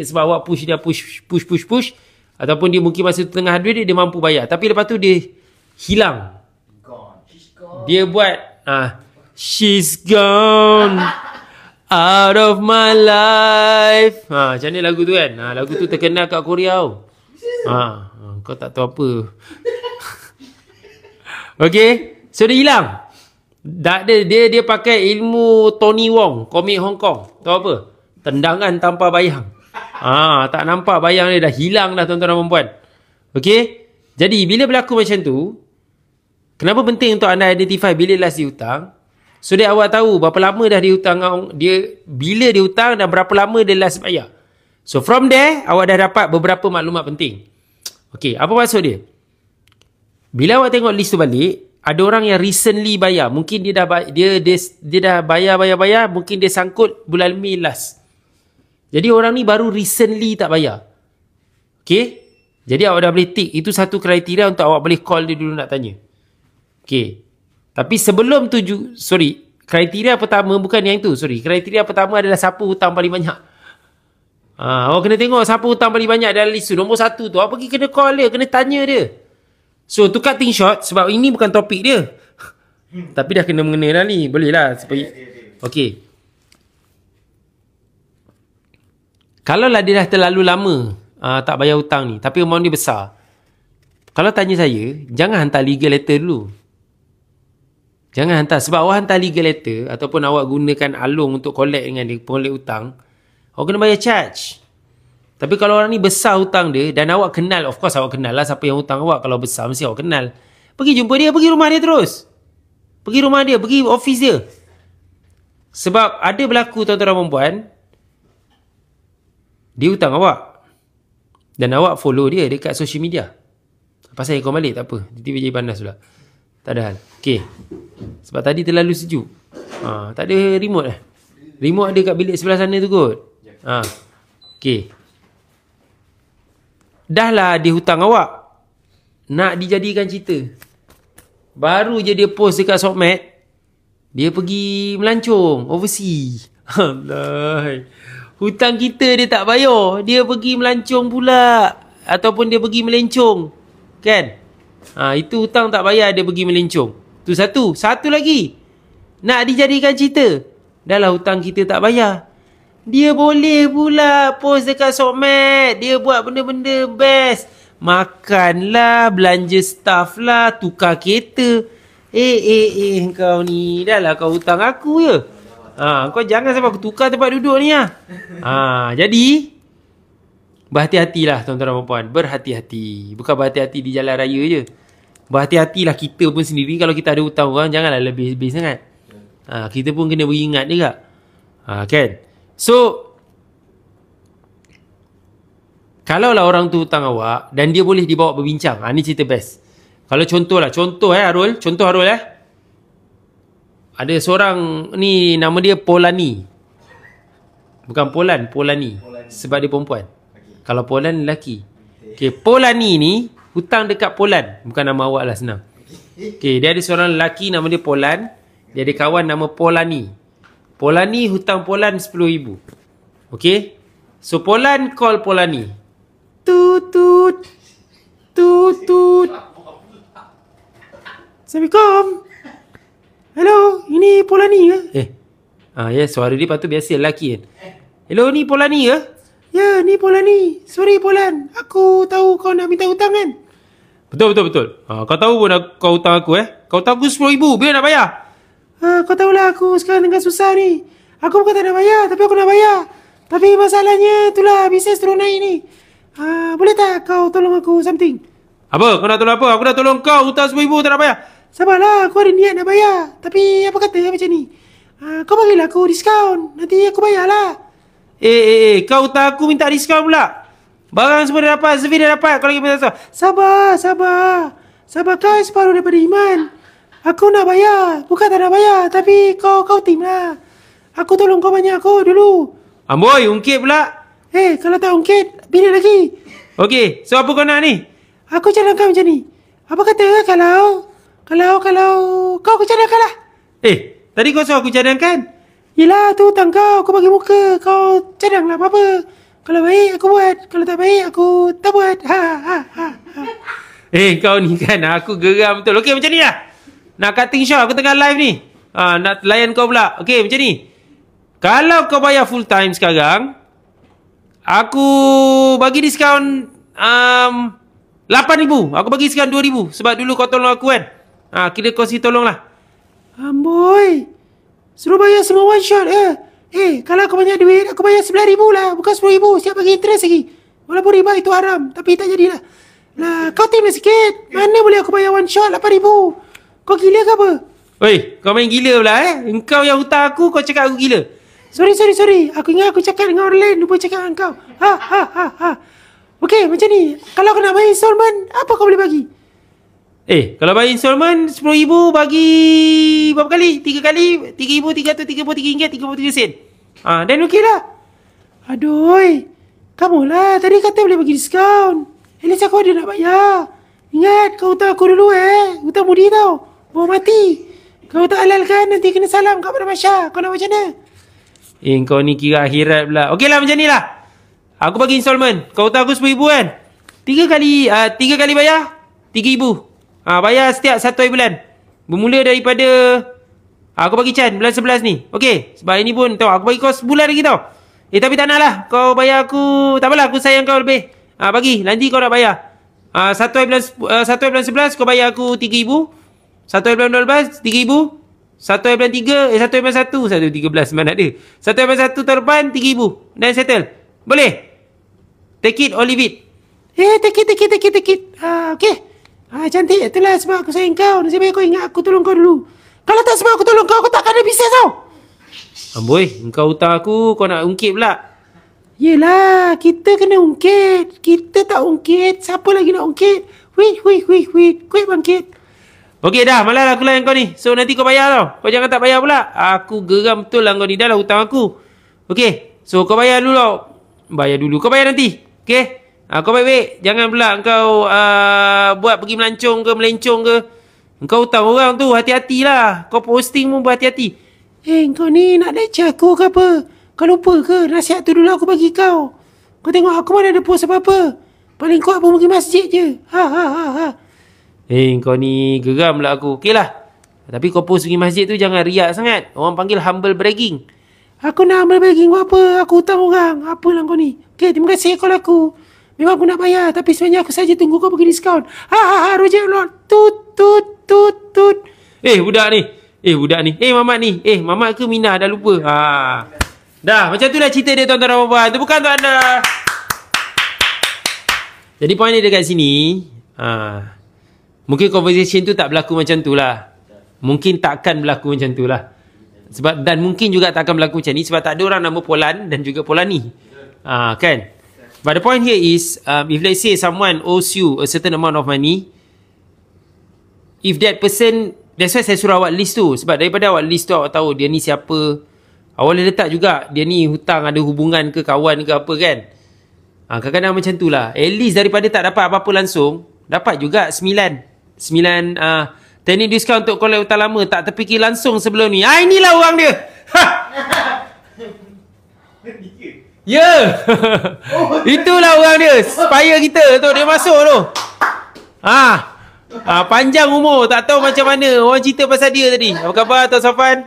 sebab awak push dia push. Ataupun dia mungkin masa tu tengah duit dia mampu bayar. Tapi lepas tu dia hilang. Dia buat she's gone out of my life. Macam ni lagu tu kan. Lagu tu terkenal kat Korea tau. Kau tak tahu apa. Okay, so dia hilang. Dia pakai ilmu Tony Wong, komik Hong Kong. Tahu apa? Tendangan tanpa bayang. Tak nampak bayang dia dah hilang dah, tuan-tuan dan puan-puan. Okay, jadi bila berlaku macam tu, kenapa penting untuk anda identify bila last dihutang? So dia awak tahu berapa lama dah dihutang dia, bila dihutang dan berapa lama dia last bayar. So from there, awak dah dapat beberapa maklumat penting. Okey, apa maksud dia? Bila awak tengok list tu balik, ada orang yang recently bayar. Mungkin dia dah bayar, mungkin dia sangkut bulan Mei last. Jadi orang ni baru recently tak bayar. Okey? Jadi awak dah boleh tick. Itu satu kriteria untuk awak boleh call dia dulu nak tanya. Okey. Tapi sebelum tu, kriteria pertama bukan yang tu. Kriteria pertama adalah siapa hutang paling banyak. Awak kena tengok siapa hutang paling banyak dalam list tu. Nombor satu tu. Awak pergi kena call dia, kena tanya dia. So, to cutting short, sebab ini bukan topik dia. Tapi dah kena mengena dah ni. Boleh lah. Okey. Kalau lah dia dah terlalu lama tak bayar hutang ni, tapi amount dia besar, kalau tanya saya, jangan hantar legal letter dulu. Jangan hantar. Sebab awak hantar legal letter ataupun awak gunakan Along untuk collect dengan dia, collect hutang, awak kena bayar charge. Tapi kalau orang ni besar hutang dia dan awak kenal, of course awak kenal lah siapa yang hutang awak. Kalau besar mesti awak kenal. Pergi jumpa dia, pergi rumah dia terus. Pergi rumah dia, pergi office dia. Sebab ada berlaku tuan-tuan dan puan-puan, dia hutang awak dan awak follow dia dekat social media. Pasal aircon balik, tak apa. Tiba-tiba jadi panas pula. Tak ada hal. Okay. Sebab tadi terlalu sejuk. Tak ada remote lah. Remote ada kat bilik sebelah sana tu kot. Okay. Dah lah dia hutang awak. Nak dijadikan cerita. Baru je dia post dekat Sokmed, dia pergi melancong overseas. Allah. Hutang kita dia tak bayar, dia pergi melancong pula. Ataupun dia pergi melencong. Kan? Itu hutang tak bayar, dia pergi melencong. Tu satu. Satu lagi, nak dijadikan cerita. Dah lah hutang kita tak bayar, dia boleh pula post dekat Sokmed. Dia buat benda-benda best. Makanlah, belanja staff lah, tukar kereta. Kau ni, dah lah kau hutang aku je. Kau jangan sampai aku tukar tempat duduk ni lah. Jadi berhati-hatilah tuan-tuan dan puan-puan. Berhati-hati. Bukan berhati-hati di jalan raya je. Berhati-hatilah kita pun sendiri. Kalau kita ada hutang orang, janganlah lebih-lebih sangat. Kita pun kena beringat juga. Kan? So, kalaulah orang tu hutang awak dan dia boleh dibawa berbincang. Ni cerita best. Kalau contoh Arul. Contoh Arul ada seorang ni, nama dia Polani. Bukan Polani. Sebab dia perempuan. Kalau Polan lelaki. Okay, Polani ni hutang dekat Polan. Bukan nama awak lah, senang. Okay, dia ada seorang lelaki nama dia Polan. Dia ada kawan nama Polani. Polani hutang Polan RM10,000. Okay. So Polan call Polani. Tutut. Assalamualaikum. Hello, ini Polani ke? Ya, suara dia patut biasa lelaki kan. Hello, ni Polani ke? Ya, ni Polani. Sorry Polan, aku tahu kau nak minta hutang kan? Betul. Kau tahu pun kau hutang aku Kau hutang aku RM10,000, bila nak bayar? Kau tahulah aku sekarang tengah susah ni. Aku bukan tak nak bayar, tapi aku nak bayar. Tapi masalahnya itulah, bisnes terus naik ni. Boleh tak kau tolong aku something? Apa? Kau nak tolong apa? Aku dah tolong kau, hutang RM10,000 tak nak bayar. Sabarlah, aku ada niat nak bayar. Tapi apa kata macam ni? Kau bagilah aku diskaun, nanti aku bayarlah. Kau hutang aku minta diskaun pula. Barang semua dah dapat, servis dah dapat. Kau lagi minta diskaun. Sabar kau separuh daripada iman. Aku nak bayar, bukan tak nak bayar. Tapi kau tim lah. Aku tolong kau banyak aku dulu. Amboi, ungkit pula. Kalau tak ungkit, bila lagi? Okey, so apa kau nak ni? Aku cadangkan macam ni. Apa kata kalau kau cadangkan lah. Tadi kau suruh aku cadangkan. Yelah, tu hutang kau. Aku bagi muka. Kau cadang lah apa-apa. Kalau baik, aku buat. Kalau tak baik, aku tak buat. Kau ni kan, aku geram betul. Okey, macam ni lah. Nak cutting shot, aku tengah live ni. Nak layan kau pula. Okey, macam ni. Kalau kau bayar full time sekarang, aku bagi diskaun RM8,000. Aku bagi diskaun RM2,000. Sebab dulu kau tolong aku kan. Kira kau si tolong lah. Amboi, suruh bayar semua one shot kalau aku banyak duit, aku bayar RM9,000 lah. Bukan RM10,000. Siap bagi interest lagi. Walaupun riba itu haram, tapi tak jadilah. Kau tim lah sikit. Mana boleh aku bayar one shot RM8,000? Kau gila ke apa? Kau main gila pula Engkau yang hutang aku, kau cakap aku gila. Sorry. Aku ingat aku cakap dengan orang lain, lupa cakap dengan kau. Okey, macam ni. Kalau kau nak bayar installment, apa kau boleh bagi? Kalau bayar installment RM10,000 bagi berapa kali? 3 kali RM3,333 dan okey lah. Aduh, kamu lah tadi kata boleh bagi diskaun. At least aku ada nak bayar. Ingat, kau hutang aku dulu hutang budi tau. Bawa mati. Kau tak halal kan, nanti kena salam kat Padang Masyar. Kau nak macam mana? Kau ni kira akhirat pula. Okey lah, macam ni lah. Aku bagi installment. Kau hutang aku RM10,000 kan? 3 kali bayar RM3,000. Bayar setiap 1 hari bulan. Bermula daripada aku bagi Chan bulan 11 ni. Okey, sebab ini pun tahu aku bagi kau sebulan lagi tau. Tapi tak nak lah. Kau bayar aku. Tak apalah, aku sayang kau lebih. Bagi. Nanti kau nak bayar. 1 bulan 11 kau bayar aku 3,000. 1 bulan 12, 3,000. 1 bulan 3, 1 bulan 1. 1 13 mana ada. 1 bulan 1 tahun depan, 3,000. Dan settle. Boleh? Take it or leave it. Take it. Okay. Cantik. Itulah sebab aku sayang kau. Nasib baik kau ingat aku tolong kau dulu. Kalau tak sebab aku tolong kau, aku takkan ada bisnes tau. Amboi, engkau hutang aku, kau nak ungkit pula. Yelah, kita kena ungkit. Kita tak ungkit, siapa lagi nak ungkit? Wait. Quick bangkit. Okey dah, malas aku layan kau ni. So nanti kau bayar tau. Kau jangan tak bayar pula. Aku geram betul lah kau ni. Dah lah hutang aku. Okey, so kau bayar dulu tau. Bayar dulu, kau bayar nanti. Okey, kau baik-baik. Jangan pula kau buat pergi melancong ke, melencong ke. Engkau hutang orang tu, hati-hatilah. Kau posting pun berhati-hati. Kau ni nak leceh aku ke apa? Kau lupa ke? Nasihat tu dulu aku bagi kau. Kau tengok aku mana ada post apa-apa. Paling kuat pun pergi masjid je. Kau ni geram lah aku. Okey lah. Tapi kau post pergi masjid tu jangan riak sangat. Orang panggil humble bragging. Aku nak humble bragging buat apa? Aku hutang orang. Apalah kau ni. Okey, terima kasih call aku. Memang aku nak bayar. Tapi sebenarnya aku saja tunggu kau pergi diskaun. Rojek lot. Tut. Budak ni. Mamat ni. Mamat ke Minah dah lupa. Dah, macam tu lah cerita dia tuan-tuan dan puan-puan. Tepukan untuk anda. Jadi point dia dekat sini. Mungkin conversation tu tak berlaku macam tu lah. Mungkin takkan berlaku macam tu lah. Sebab, dan mungkin juga takkan berlaku macam ni. Sebab tak ada orang nama Polan dan juga Polani. Kan? But the point here is, if let's say someone owes you a certain amount of money, if that person, that's why saya suruh awak list tu. Sebab daripada awak list tu, awak tahu dia ni siapa. Awak boleh letak juga dia ni hutang ada hubungan ke kawan ke apa kan. Kadang-kadang macam tu lah. At least daripada tak dapat apa-apa langsung, dapat juga 9 teknik diskaun untuk collect hutang lama. Tak terfikir langsung sebelum ni. Inilah orang dia. Ya. Itulah orang dia. Supaya kita tu dia masuk tu. Panjang umur, tak tahu macam mana. Orang cerita pasal dia tadi. Apa khabar Tuan Safan?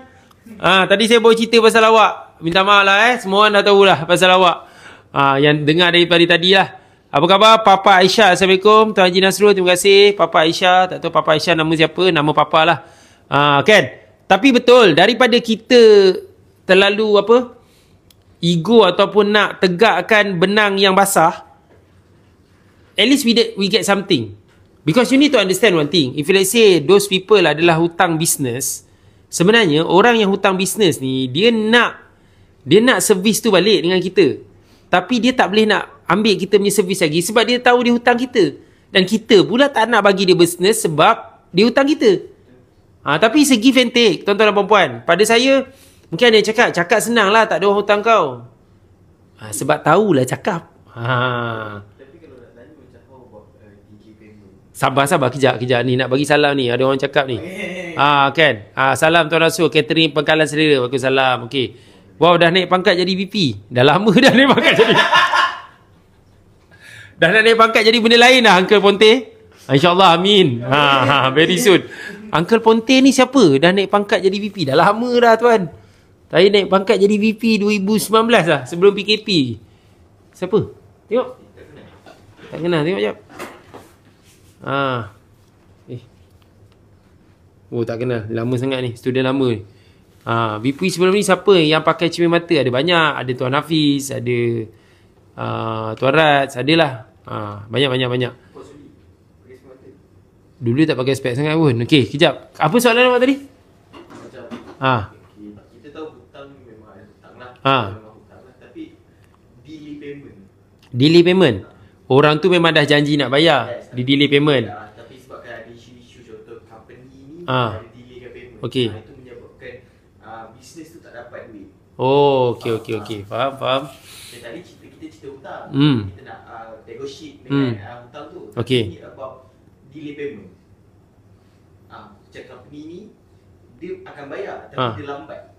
Tadi saya bawa cerita pasal awak. Minta maaf lah semua orang dah tahulah pasal awak. Yang dengar daripada tadi lah. Apa khabar Papa Aisyah? Assalamualaikum. Tuan Haji Nasrul, terima kasih. Papa Aisyah, tak tahu Papa Aisyah nama siapa. Nama Papa lah. Kan? Tapi betul, daripada kita terlalu ego ataupun nak tegakkan benang yang basah, at least we get something. Because you need to understand one thing. If let's say those people adalah hutang bisnes, sebenarnya orang yang hutang bisnes ni, dia nak servis tu balik dengan kita. Tapi dia tak boleh nak ambil kita punya servis lagi sebab dia tahu dia hutang kita. Dan kita pula tak nak bagi dia bisnes sebab dia hutang kita. Tapi it's a give and take, tuan-tuan dan puan-puan. Pada saya, mungkin ada yang cakap senang lah, tak ada orang hutang kau. Sebab tahulah cakap. Tapi kalau nak tanya macam how about DJ payment? Sabar kejap ni nak bagi salam ni. Ada orang cakap ni. Kan. Salam Tuan Rasul, catering Pangkalan Selera. Waalaikumsalam. Okey. Wow, dah naik pangkat jadi VP. Dah lama dah naik pangkat jadi. Dah nak naik pangkat jadi benda lain dah Uncle Ponte. InsyaAllah, amin. Very soon. Uncle Ponte ni siapa? Dah naik pangkat jadi VP. Dah lama dah tuan. Saya naik pangkat jadi VP 2019 lah. Sebelum PKP. Siapa? Tengok. Tak kenal. Tengok sekejap. Tak kenal. Lama sangat ni. Student lama ni. VP sebelum ni siapa yang pakai cermin mata? Ada banyak. Ada Tuan Hafiz. Ada Tuan Rats. Adalah. Banyak. Dulu tak pakai spek sangat pun. Okey, kejap. Apa soalan awak tadi? Macam kita tahu hutang memang ada hutang lah. Memang hutang lah. Tapi delay payment. Orang tu memang dah janji nak bayar. Di delay payment. Tapi sebabkan ada isu-isu contoh company ni ada delay payment. Okey. Itu menyebabkan bisnes tu tak dapat duit. Okey. Faham. Tadi kita cerita hutang. Hmm. Kita nak negotiate dengan hutang tu. Okey. Ini about delay payment. Macam company ni dia akan bayar tapi dia lambat.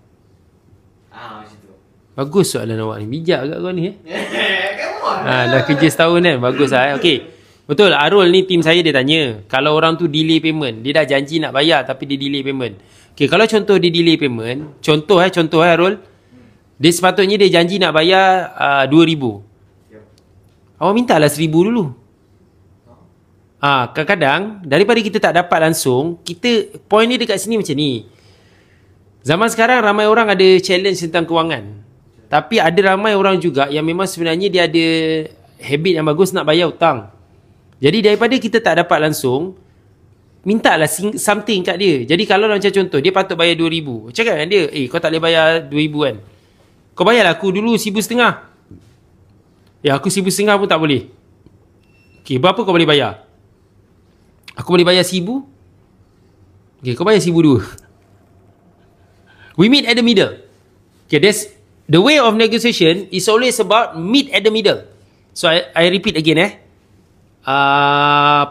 Macam tu. Bagus soalan awak ni. Bijak agak kau ni Come on. dah kerja setahun kan. Bagus lah. Okey. Betul. Arul ni tim saya dia tanya. Kalau orang tu delay payment. Dia dah janji nak bayar tapi dia delay payment. Okey. Kalau contoh dia delay payment. Contoh Arul. Dia sepatutnya dia janji nak bayar 2,000. Awak minta lah 1,000 dulu. Kadang-kadang daripada kita tak dapat langsung, kita point dia dekat sini macam ni. Zaman sekarang ramai orang ada challenge tentang kewangan. Tapi ada ramai orang juga yang memang sebenarnya dia ada habit yang bagus nak bayar hutang. Jadi daripada kita tak dapat langsung, mintalah something kat dia. Jadi kalau macam contoh, dia patut bayar 2,000. Cakap dengan dia, kau tak boleh bayar 2,000 kan? Kau bayarlah aku dulu 1,500. Ya, aku 1,500 pun tak boleh. Okay, berapa kau boleh bayar? Aku boleh bayar 1,000. Okay, kau bayar 1,200. We meet at the middle. Okay, that's the way of negotiation is always about meet at the middle. So I repeat again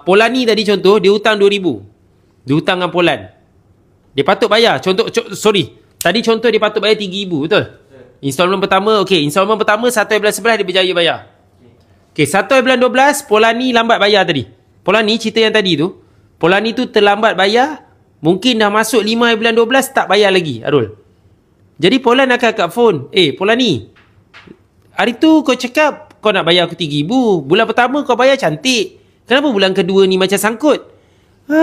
Polani tadi contoh, dia hutang 2,000. Dia hutang dengan Polan. Dia patut bayar. Tadi contoh dia patut bayar 3,000, betul? Installment pertama, installment pertama 1/11 dia berjaya bayar. 1/12 Polani lambat bayar tadi. Polani cerita yang tadi tu, Polani tu terlambat bayar, mungkin dah masuk 5/12 tak bayar lagi, Arul. Jadi Polan akan kat phone, Polani, hari tu kau cakap kau nak bayar aku 3,000. Bulan pertama kau bayar cantik. Kenapa bulan kedua ni macam sangkut?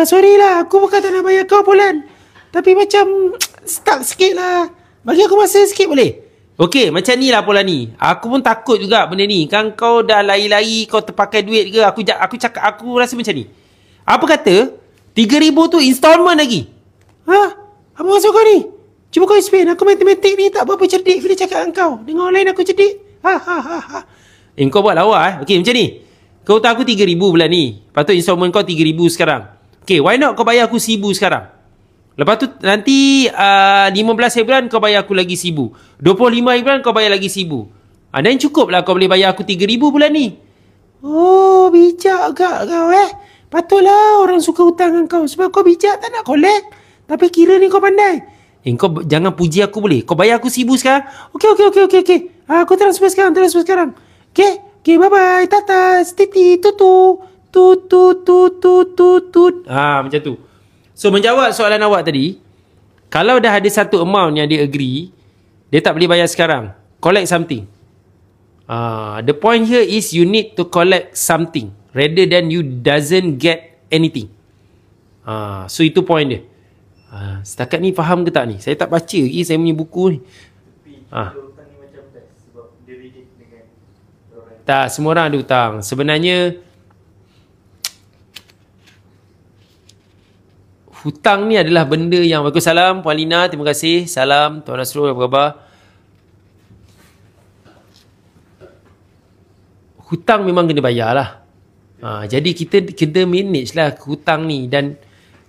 Sorry lah, aku bukan tak nak bayar kau, Polan. Tapi macam stuck sikit lah. Bagi aku masa sikit boleh? Okey, macam ni lah Polani. Aku pun takut juga benda ni. Kan kau dah lari-lari, kau terpakai duit ke? Aku cakap, aku rasa macam ni. Apa kata 3,000 tu installment lagi? Apa maksud kau ni? Cuba kau explain. Aku matematik ni tak berapa cerdik bila cakap dengan kau. Dengan orang lain aku cerdik. Kau buat lawak Okey, macam ni. Kau hutang aku 3,000 bulan ni. Patut installment kau 3,000 sekarang. Okey, why not kau bayar aku 1,000 sekarang? Lepas tu nanti 15 bulan kau bayar aku lagi 1,000. 25 bulan kau bayar lagi 1,000. Dan cukup lah kau boleh bayar aku 3,000 bulan ni. Oh, bijak agak kau Patutlah orang suka hutang dengan kau. Sebab kau bijak, tak nak collect. Tapi kira ni kau pandai. Kau jangan puji aku boleh. Kau bayar aku 1,000 sekarang. Okey. Aku transfer sekarang. Okey, bye-bye. Tata, stiti, tutu. Tut. Macam tu. So, menjawab soalan awak tadi, kalau dah ada satu amount yang dia agree, dia tak boleh bayar sekarang. Collect something. The point here is you need to collect something rather than you doesn't get anything. So, itu point dia. Setakat ni faham ke tak ni? Saya tak baca lagi saya punya buku ni. Hutang ni macam best sebab dia relate dengan orang. Tak, semua orang ada hutang. Sebenarnya hutang ni adalah benda yang... Waalaikumsalam Puan Lina, terima kasih. Salam Tuan Nasrul, apa khabar? Hutang memang kena bayar lah. Jadi kita kena manage lah hutang ni. Dan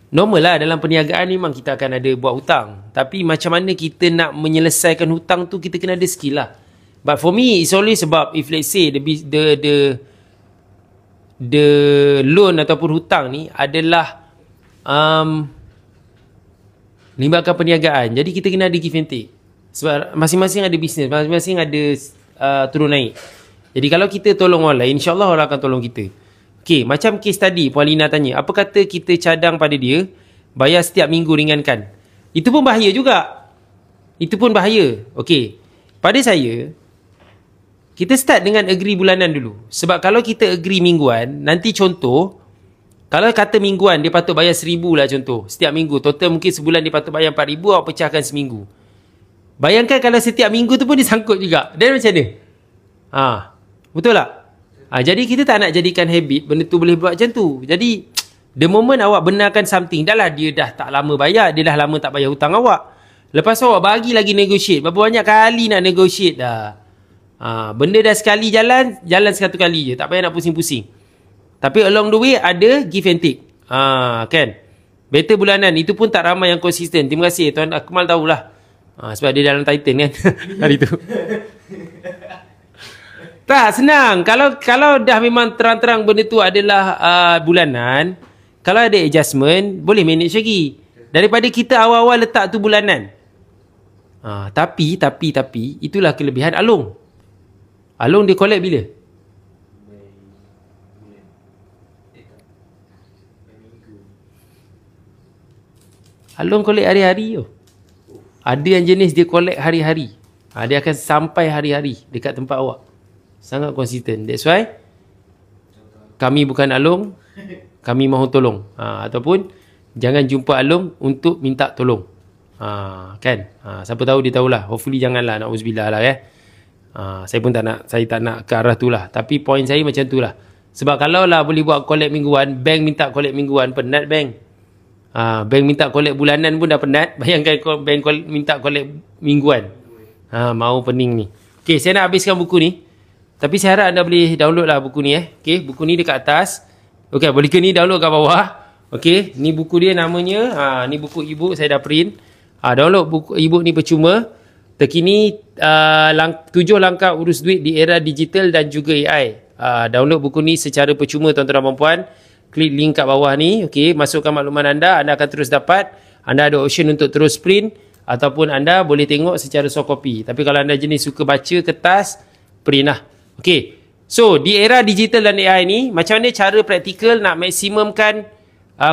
normal lah dalam perniagaan memang kita akan ada buat hutang. Tapi macam mana kita nak menyelesaikan hutang tu, kita kena ada skill lah. But for me, it's always about, if let's say the loan ataupun hutang ni adalah libatkan perniagaan. Jadi kita kena ada give and take. Sebab masing-masing ada bisnes, masing-masing ada turun naik. Jadi kalau kita tolong orang lain, insyaAllah orang akan tolong kita. Okay, macam case tadi Puan Lina tanya, apa kata kita cadang pada dia, bayar setiap minggu ringankan? Itu pun bahaya juga. Okay, pada saya, kita start dengan agree bulanan dulu. Sebab kalau kita agree mingguan, nanti contoh, kalau kata mingguan dia patut bayar 1,000 lah contoh. Setiap minggu. Total mungkin sebulan dia patut bayar 4,000, awak pecahkan seminggu. Bayangkan kalau setiap minggu tu pun dia sangkut juga. Dan macam mana? Betul tak? Jadi kita tak nak jadikan habit benda tu boleh buat macam tu. Jadi the moment awak benarkan something, dah lah dia dah tak lama bayar, dia dah lama tak bayar hutang awak. Lepas tu awak bagi lagi negotiate. Berapa banyak kali nak negotiate dah. Benda dah sekali jalan satu kali je. Tak payah nak pusing-pusing. Tapi along the way ada give and take. Kan? Better bulanan. Itu pun tak ramai yang konsisten. Terima kasih Tuan Akmal tahulah. Sebab dia dalam Titan kan. Hari tu. Tak, senang. Kalau dah memang terang-terang benda tu adalah bulanan, kalau ada adjustment, boleh manage lagi. Daripada kita awal-awal letak tu bulanan. Tapi itulah kelebihan Along. Along dia collect bila? Along collect hari-hari tu. Ada yang jenis dia collect hari-hari. Dia akan sampai hari-hari dekat tempat awak. Sangat konsisten. That's why kami bukan Along, kami mahu tolong. Ataupun jangan jumpa Along untuk minta tolong. Kan? Siapa tahu dia tahulah. Hopefully janganlah, na'udzubillah lah saya pun tak nak ke arah tu lah. Tapi point saya macam tu lah. Sebab kalau lah boleh buat collect mingguan, bank minta collect mingguan, penat bank. Bank minta collect bulanan pun dah penat. Bayangkan bank minta collect mingguan. Mau pening ni. Okay, saya nak habiskan buku ni. Tapi saya harap anda boleh download lah buku ni. Okay, buku ni dekat atas. Okay, boleh ke ni download kat bawah. Okay, ni buku dia namanya. Ni buku e-book saya dah print. Download buku e-book ni percuma. Terkini 7 langkah urus duit di era digital dan juga AI. Download buku ni secara percuma tuan-tuan dan puan-puan. Klik link kat bawah ni. Okay, masukkan maklumat anda akan terus dapat. Anda ada option untuk terus print. Ataupun anda boleh tengok secara soft copy. Tapi kalau anda jenis suka baca kertas, print lah. Okay. So, di era digital dan AI ni, macam mana cara praktikal nak maksimumkan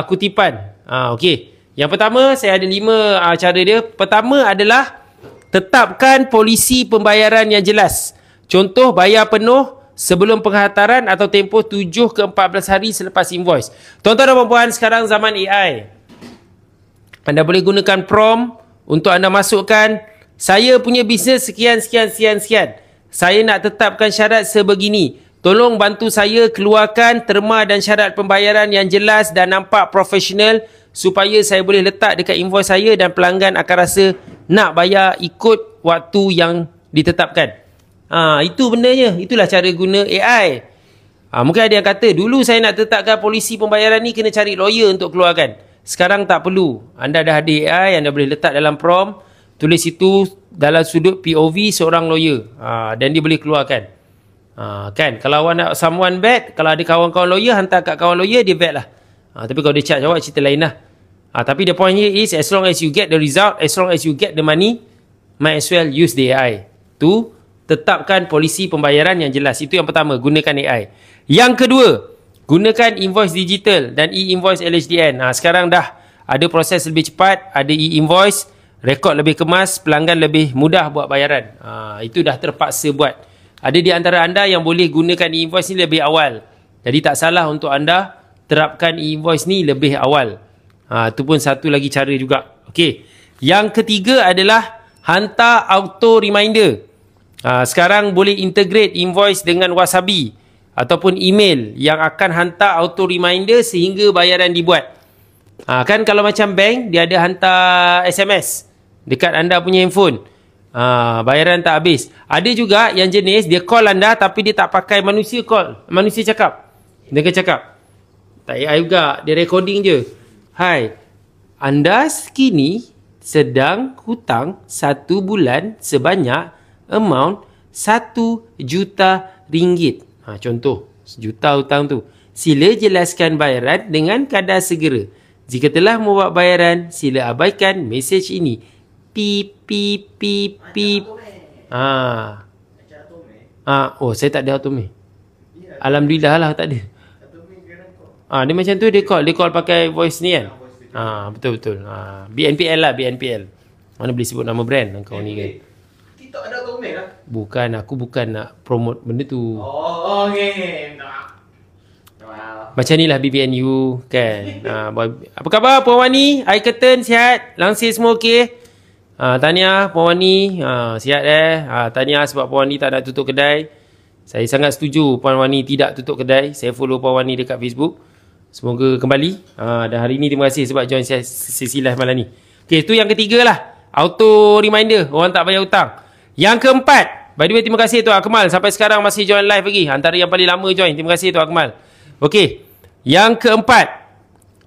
kutipan? Okay. Yang pertama, saya ada 5 cara dia. Pertama adalah tetapkan polisi pembayaran yang jelas. Contoh, bayar penuh sebelum penghantaran atau tempoh 7 ke 14 hari selepas invoice. Tuan-tuan dan puan-puan, sekarang zaman AI. Anda boleh gunakan prompt untuk anda masukkan, saya punya bisnes sekian. Saya nak tetapkan syarat sebegini. Tolong bantu saya keluarkan terma dan syarat pembayaran yang jelas dan nampak profesional supaya saya boleh letak dekat invoice saya dan pelanggan akan rasa nak bayar ikut waktu yang ditetapkan. Itu bendanya. Itulah cara guna AI. Mungkin ada yang kata, dulu saya nak tetapkan polisi pembayaran ni kena cari lawyer untuk keluarkan. Sekarang tak perlu. Anda dah ada AI, anda boleh letak dalam prompt, tulis itu dalam sudut POV seorang lawyer. Dan dia boleh keluarkan. Kan? Kalau awak nak someone bad, kalau ada kawan-kawan lawyer, hantar kat kawan lawyer, dia bad lah. Tapi kalau dia charge awak, cerita lain lah. Tapi the point here is, as long as you get the result, as long as you get the money, might as well use the AI to tetapkan polisi pembayaran yang jelas. Itu yang pertama, gunakan AI. Yang kedua, gunakan invoice digital dan e-invoice LHDN. Sekarang dah ada proses lebih cepat, ada e-invoice, rekod lebih kemas, pelanggan lebih mudah buat bayaran. Itu dah terpaksa buat. Ada di antara anda yang boleh gunakan e-invoice ni lebih awal. Jadi tak salah untuk anda terapkan e-invoice ni lebih awal. Itu pun satu lagi cara juga. Okey. Yang ketiga adalah hantar auto reminder. Sekarang boleh integrate invoice dengan Wasabi ataupun email yang akan hantar auto reminder sehingga bayaran dibuat. Kan kalau macam bank, dia ada hantar SMS dekat anda punya handphone. Bayaran tak habis. Ada juga yang jenis, dia call anda tapi dia tak pakai manusia call. Manusia cakap. Dia akan cakap. Tak AI juga, dia recording je. Hai, anda kini sedang hutang 1 bulan sebanyak amount 1 juta ringgit. Contoh, 1 juta hutang tu. Sila jelaskan bayaran dengan kadar segera. Jika telah membuat bayaran, sila abaikan mesej ini. Pip, pip, pip, pip. Oh, saya tak ada automate. Alhamdulillah lah tak ada. Dia macam tu, dia call pakai voice ni kan. Betul-betul. BNPL lah, BNPL. Mana boleh sebut nama brand kau ni kan. TikTok ada automate lah. Bukan, aku bukan nak promote benda tu. Okay. Wow. Macam ni lah BBNU kan. Apa khabar Puan Wani? Air curtain sihat? Langsir semua okey? Tahniah Puan Wani. Sihat tahniah sebab Puan Wani tak nak tutup kedai. Saya sangat setuju Puan Wani tidak tutup kedai. Saya follow Puan Wani dekat Facebook. Semoga kembali. Dan hari ni terima kasih sebab join sesi live malam ni. Okey, itu yang ketiga lah. Auto reminder. Orang tak bayar hutang. Yang keempat. By the way, terima kasih Tuan Akmal. Sampai sekarang masih join live lagi. Antara yang paling lama join. Terima kasih Tuan Akmal. Okey. Yang keempat.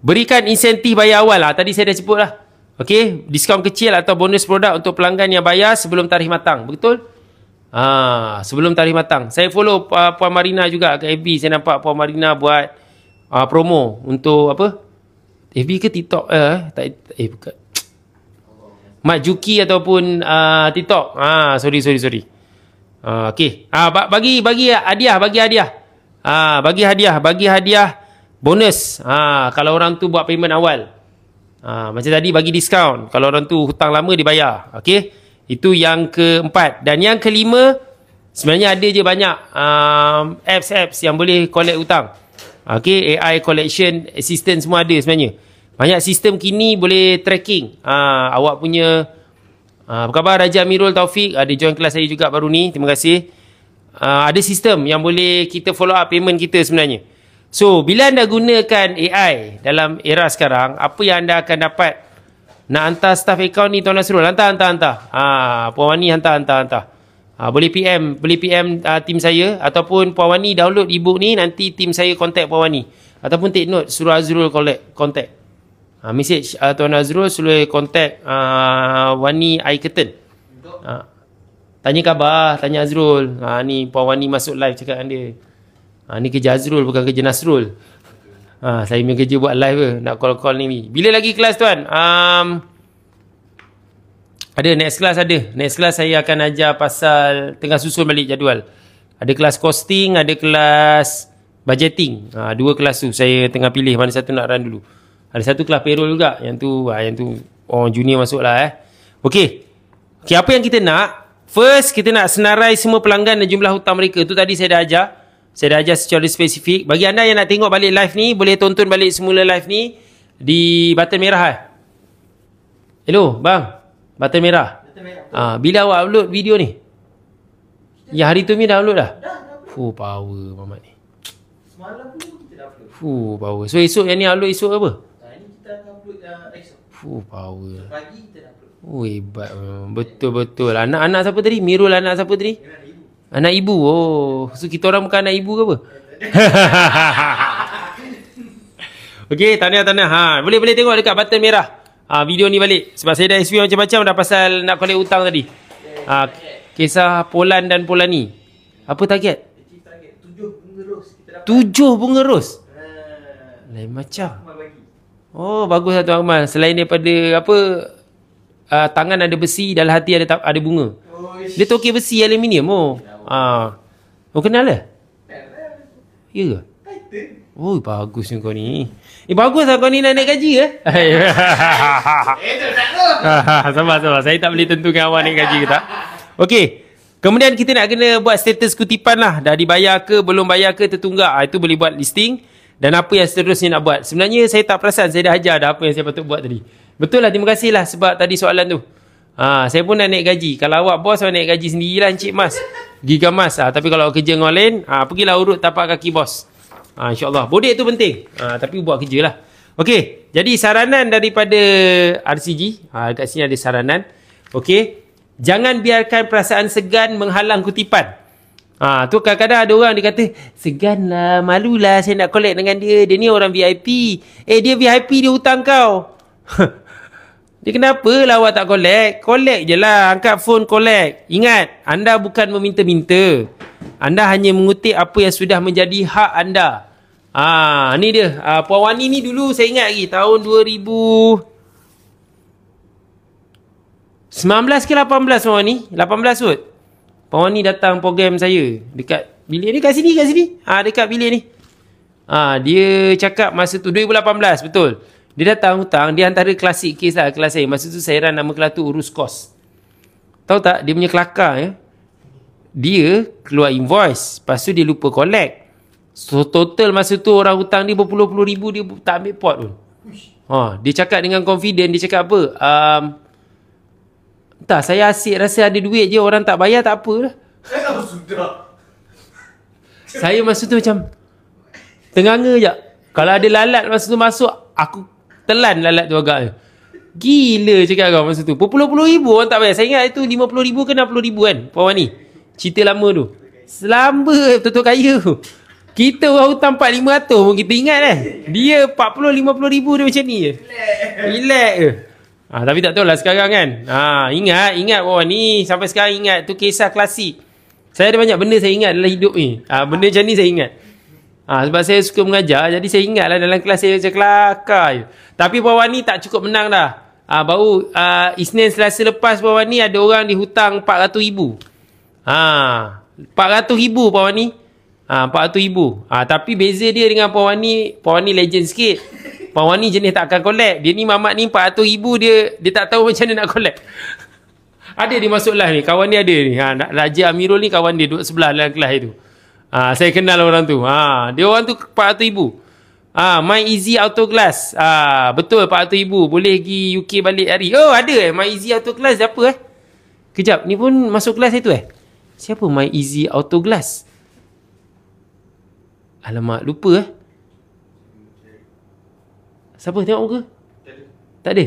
Berikan insentif bayar awal. Tadi saya dah sebut lah. Okey. Diskaun kecil atau bonus produk untuk pelanggan yang bayar sebelum tarikh matang. Betul? Sebelum tarikh matang. Saya follow Puan Marina juga kat FB. Saya nampak Puan Marina buat promo untuk apa? FB ke TikTok? Bukan. Mak Juki ataupun TikTok. Sorry. Okey. Bagi hadiah, bagi hadiah bonus. Kalau orang tu buat payment awal. Macam tadi bagi diskaun. Kalau orang tu hutang lama dia bayar. Okey. Itu yang keempat. Dan yang kelima, sebenarnya ada je banyak apps yang boleh collect hutang. Okay, AI collection assistant semua ada sebenarnya. Banyak sistem kini boleh tracking awak punya. Apa khabar Raja Amirul Taufik? Ada join kelas saya juga baru ni. Terima kasih. Ada sistem yang boleh kita follow up payment kita sebenarnya. So, bila anda gunakan AI dalam era sekarang, apa yang anda akan dapat? Nak hantar staff account ni Tuan Nasrul, hantar. Puan Wani hantar. Boleh PM tim saya, ataupun Puan Wani download ebook ni, nanti tim saya contact Puan Wani, ataupun take note suruh Azrul contact. Message Tuan Azrul suruh contact Wani Air Curtain. Tanya khabar, tanya Azrul. Ni Puan Wani masuk live cakap dengan dia. Ni kerja Azrul, bukan kerja Nasrul. Saya punya kerja buat live ke, nak call ni. Bila lagi kelas tuan? Ada next class ada. Next class saya akan ajar pasal, tengah susun balik jadual. Ada kelas costing, ada kelas budgeting. Dua kelas tu saya tengah pilih mana satu nak run dulu. Ada satu kelas payroll juga. Yang tu orang junior masuk lah Okey, apa yang kita nak? First, kita nak senarai semua pelanggan dan jumlah hutang mereka. Tu tadi saya dah ajar. Saya dah ajar secara spesifik. Bagi anda yang nak tengok balik live ni, boleh tonton balik semula live ni di button merah. Hello, bang. Button merah. Bila awak upload video ni? Ya, hari tu ni dah upload dah? Dah. Power Mamat ni. Semalam pun kita dah upload. Power. So, esok yang ni upload esok apa? Ini kita akan upload esok. Power. Pagi kita dah upload. Hebat. Betul. Anak siapa tadi? Mirul anak siapa tadi? Anak ibu. So kita orang bukan anak ibu ke apa? Okey, tahniah. Boleh tengok dekat button merah. Video ni balik. Sebab saya dah SV macam-macam dah pasal nak collect hutang tadi. Kisah Polan dan Polani. Apa target? Target 7 bunga ros kita dapat. 7 bunga ros. Lain macam. Bagus lah Tuan Akmal. Selain daripada apa, tangan ada besi, dalam hati ada bunga. Dia tokek besi aluminium. Kenal lah? Ya ke? Bagus ni kau ni. Bagus lah kau ni nak naik gaji ke? Sabar. Saya tak boleh tentukan awak naik gaji ke tak. Okey. Kemudian kita nak kena buat status kutipan lah. Dah dibayar ke, belum bayar ke, tertunggak. Itu boleh buat listing. Dan apa yang seterusnya nak buat. Sebenarnya saya tak perasan. Saya dah ajar dah apa yang saya patut buat tadi. Betul lah, terima kasih lah sebab tadi soalan tu. Saya pun nak naik gaji. Kalau awak bos, awak naik gaji sendirilah Encik Mas. Giga Mas. Tapi kalau awak kerja dengan orang lain, pergilah urut tapak kaki bos. InsyaAllah. Bodek tu penting. Tapi buat kerja lah. Okey. Jadi saranan daripada RCG. Dekat sini ada saranan. Okey. Jangan biarkan perasaan segan menghalang kutipan. Tu kadang-kadang ada orang dia kata, segan lah, malulah saya nak collect dengan dia. Dia ni orang VIP. Dia VIP, dia hutang kau. Dia kenapa lah awak tak collect? Collect je lah. Angkat phone collect. Ingat, anda bukan meminta-minta. Anda hanya mengutip apa yang sudah menjadi hak anda. Ni dia. Puan Wani ni dulu saya ingat lagi. Tahun 2019 ke 18 Puan Wani? 18 kot. Puan Wani datang program saya. Dekat bilik ni, kat sini. Dekat bilik ni. Dia cakap masa tu 2018, betul. Dia datang hutang, dia antara klasik kes lah kelas saya. Masa tu saya run nama kelas tu urus kos. Tahu tak, dia punya kelakar dia keluar invoice, lepas tu dia lupa collect. So total masa tu orang hutang dia berpuluh-puluh ribu, dia tak ambil pot pun. Dia cakap dengan confident, dia cakap apa? Entah, saya asyik rasa ada duit je, orang tak bayar tak apa lah. Saya masa tu macam tenganga je. Kalau ada lalat masa tu masuk, aku telan lalat tu agak. Gila cakap kau masa tu. Berpuluh-puluh ribu orang tak bayar. Saya ingat itu 50 ribu ke 60 ribu kan, Puan Wani. Cerita lama tu. Selamba betul-betul kaya tu. Kita orang hutang 400-500 pun kita ingat kan. Dia 40-50 ribu dia macam ni je. Relax je. Tapi tak tahu lah sekarang kan. Ingat Puan Wani. Sampai sekarang ingat. Tu kisah klasik. Saya ada banyak benda saya ingat dalam hidup ni. Benda macam ni saya ingat. Sebab saya suka mengajar, jadi saya ingat lah dalam kelas saya macam kelakar je. Tapi Puan Wani tak cukup menang dah. Baru Isnin Selasa lepas Puan Wani ada orang dihutang 400 ribu. 400 ribu Puan Wani. 400 ribu. Tapi beza dia dengan Puan Wani legend sikit. Puan Wani jenis tak akan collect. Dia ni Mamat ni 400 ribu dia tak tahu macam mana nak collect. Ada dia masuk live ni. Kawan dia ada ni. Raja Amirul ni kawan dia duduk sebelah dalam kelas itu. Saya kenal orang tu. Dia orang tu RM400,000. My Easy Auto Class. Betul RM400,000. Boleh pergi UK balik hari. Oh ada My Easy Auto Class siapa Kejap. Ni pun masuk kelas itu Siapa My Easy Auto Glass? Alamak, lupa Siapa tengok muka? Tak ada.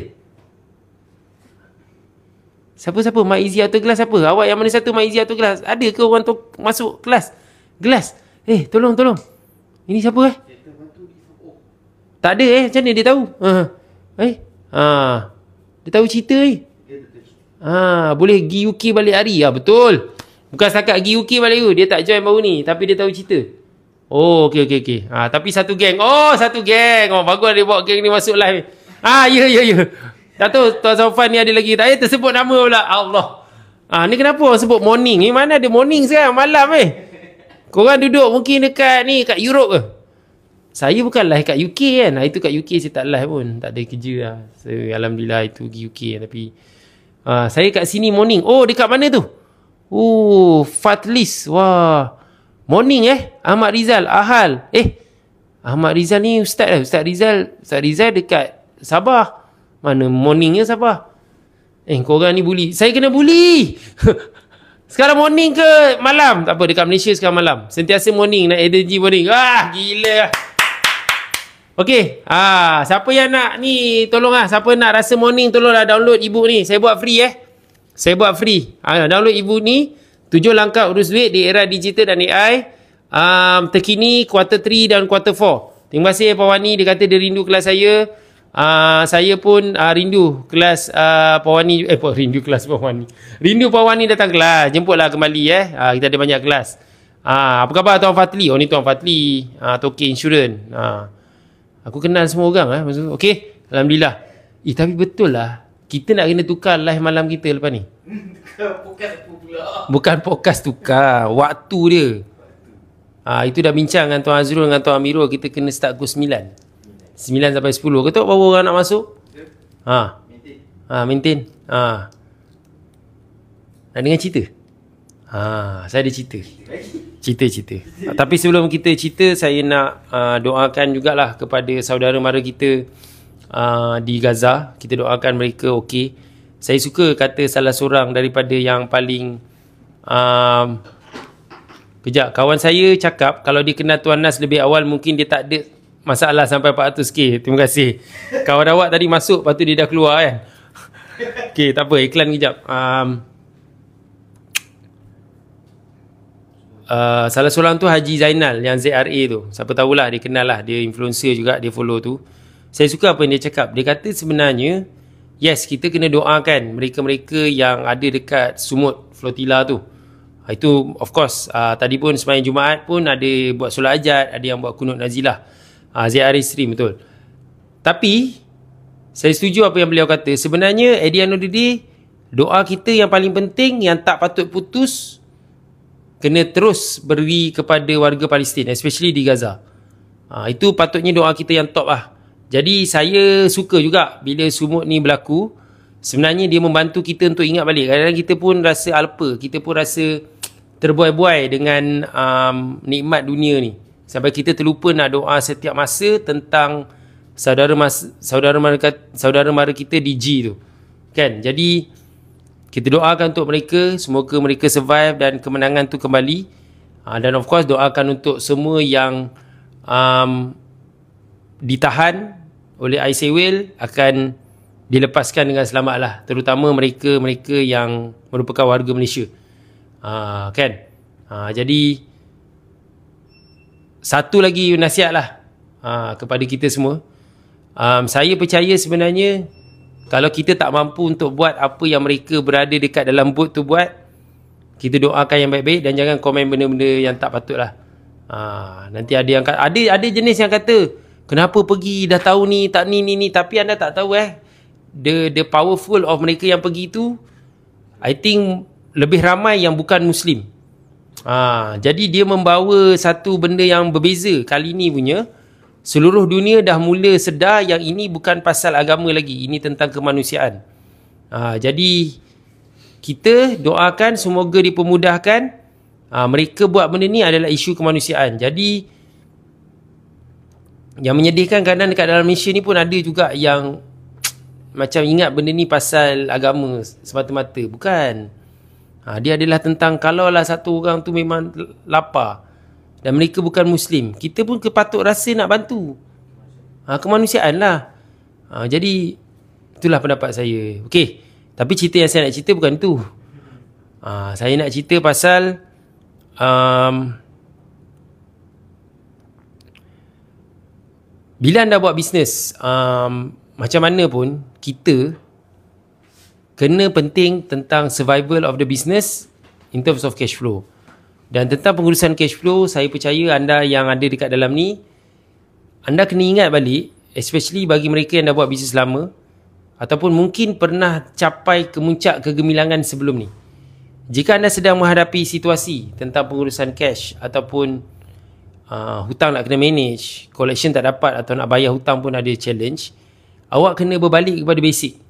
Siapa My Easy Auto Glass siapa? Awak yang mana satu My Easy Auto Glass? Ada ke orang tu masuk kelas? Glass. Tolong. Ini siapa Tak ada macam mana dia tahu? Dia tahu cerita boleh pergi UK balik hari. Betul. Bukan setakat pergi UK balik tu. Dia tak join baru ni. Tapi dia tahu cerita. Okey. Tapi satu geng. Satu geng. Bagus dia bawa geng ni masuk live. Ya. Tak tahu Tuan Saufan ni ada lagi. Tak tersebut nama pula. Allah. Ni kenapa orang sebut morning? Ni mana ada morning sekarang? Malam Korang duduk mungkin dekat ni, kat Europe ke? Saya bukan live kat UK kan. Itu kat UK saya tak live pun. Tak ada kerja lah. Alhamdulillah itu pergi UK. Tapi saya kat sini morning. Dekat mana tu? Fatlis. Wah. Morning Ahmad Rizal. Ahal. Ahmad Rizal ni ustaz Ustaz Rizal dekat Sabah. Mana morningnya Sabah? Korang ni bully. Saya kena bully. Sekarang morning ke malam? Tak apa, dekat Malaysia sekarang malam. Sentiasa morning, nak energy morning. Gila. Okey. Siapa yang nak ni tolong siapa nak rasa morning tolonglah download ebook ni. Saya buat free Saya buat free. Download ebook ni 7 langkah urus duit di era digital dan AI. Terkini quarter 3 dan quarter 4. Terima kasih Pak Wani, dia kata dia rindu kelas saya. Saya pun rindu kelas Pak Wani. Rindu kelas Pak Wani. Rindu Pak Wani datang kelas. Jemputlah kembali kita ada banyak kelas. Apa khabar Tuan Fatli? Ni Tuan Fatli, Token Insurance. Aku kenal semua orang Okey, alhamdulillah. Tapi betul lah, kita nak kena tukar live malam kita lepas ni. Bukan podcast tukar, waktu dia. Itu dah bincang dengan Tuan Azrul dengan Tuan Amirul. Kita kena start pukul 9 sampai 10. Kau tahu berapa orang nak masuk? Maintain. Nak dengar cerita? Saya ada cerita. Cerita. Tapi sebelum kita cerita, saya nak doakan jugalah kepada saudara mara kita di Gaza. Kita doakan mereka okey. Saya suka kata salah seorang daripada yang paling kawan saya cakap, kalau dia kenal Tuan Nas lebih awal, mungkin dia tak ada masalah sampai 400k. Terima kasih. Kawan awak tadi masuk, lepas tu dia dah keluar kan. Okey, tak apa, iklan kejap. Salah seorang tu Haji Zainal yang ZRA tu. Siapa tahulah, dia kenal lah. Dia influencer juga, dia follow tu. Saya suka apa yang dia cakap. Dia kata sebenarnya, yes, kita kena doakan mereka-mereka yang ada dekat sumut flotilla tu. Itu of course. Tadi pun sembahyang Jumaat pun ada buat solat hajat, ada yang buat kunut nazilah. ZRA stream, betul. Tapi saya setuju apa yang beliau kata. Sebenarnya at the end of the day, doa kita yang paling penting, yang tak patut putus, kena terus beri kepada warga Palestin, especially di Gaza. Itu patutnya doa kita yang top lah. Jadi saya suka juga bila sumut ni berlaku. Sebenarnya dia membantu kita untuk ingat balik. Kadang-kadang kita pun rasa alpa, kita pun rasa terbuai-buai dengan nikmat dunia ni, sampai kita terlupa nak doa setiap masa tentang saudara mara kita di G tu kan. Jadi kita doakan untuk mereka, semoga mereka survive dan kemenangan tu kembali. Dan of course doakan untuk semua yang ditahan oleh ISIL akan dilepaskan dengan selamat lah. Terutama mereka yang merupakan warga Malaysia. Kan? Jadi satu lagi nasihat lah kepada kita semua. Saya percaya sebenarnya kalau kita tak mampu untuk buat apa yang mereka berada dekat dalam bot tu buat, kita doakan yang baik-baik dan jangan komen benda-benda yang tak patut lah. Nanti ada yang ada jenis yang kata, kenapa pergi dah tahu ni, tak ni. Tapi anda tak tahu the powerful of mereka yang pergi tu, I think lebih ramai yang bukan Muslim. Jadi dia membawa satu benda yang berbeza. Kali ni punya seluruh dunia dah mula sedar yang ini bukan pasal agama lagi, ini tentang kemanusiaan. Jadi kita doakan semoga dipermudahkan. Mereka buat benda ni adalah isu kemanusiaan. Jadi yang menyedihkan kadang dekat dalam Malaysia ni pun ada juga yang macam ingat benda ni pasal agama semata-mata. Bukan. Dia adalah tentang kalaulah satu orang tu memang lapar dan mereka bukan Muslim, kita pun patut rasa nak bantu. Kemanusiaan lah. Jadi itulah pendapat saya. Okey, tapi cerita yang saya nak cerita bukan tu. Saya nak cerita pasal bila anda buat bisnes, macam mana pun kita kena penting tentang survival of the business in terms of cash flow. Dan tentang pengurusan cash flow, saya percaya anda yang ada dekat dalam ni, anda kena ingat balik, especially bagi mereka yang dah buat bisnes lama ataupun mungkin pernah capai kemuncak kegemilangan sebelum ni. Jika anda sedang menghadapi situasi tentang pengurusan cash ataupun hutang nak kena manage, collection tak dapat atau nak bayar hutang pun ada challenge, awak kena berbalik kepada basic.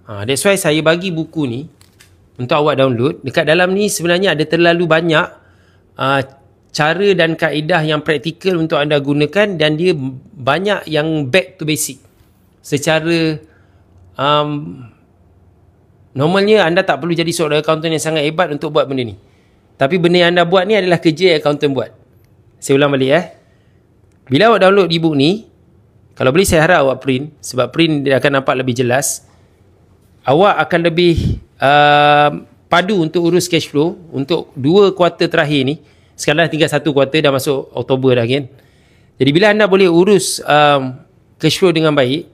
That's why saya bagi buku ni untuk awak download. Dekat dalam ni sebenarnya ada terlalu banyak cara dan kaedah yang praktikal untuk anda gunakan, dan dia banyak yang back to basic. Secara normalnya anda tak perlu jadi seorang accountant yang sangat hebat untuk buat benda ni. Tapi benda yang anda buat ni adalah kerja yang accountant buat. Saya ulang balik bila awak download ebook ni, kalau boleh saya harap awak print, sebab print dia akan nampak lebih jelas. Awak akan lebih padu untuk urus cash flow untuk 2 kuarter terakhir ni. Sekarang dah tinggal 1 kuarter, dah masuk Oktober dah kan. Jadi bila anda boleh urus cash flow dengan baik,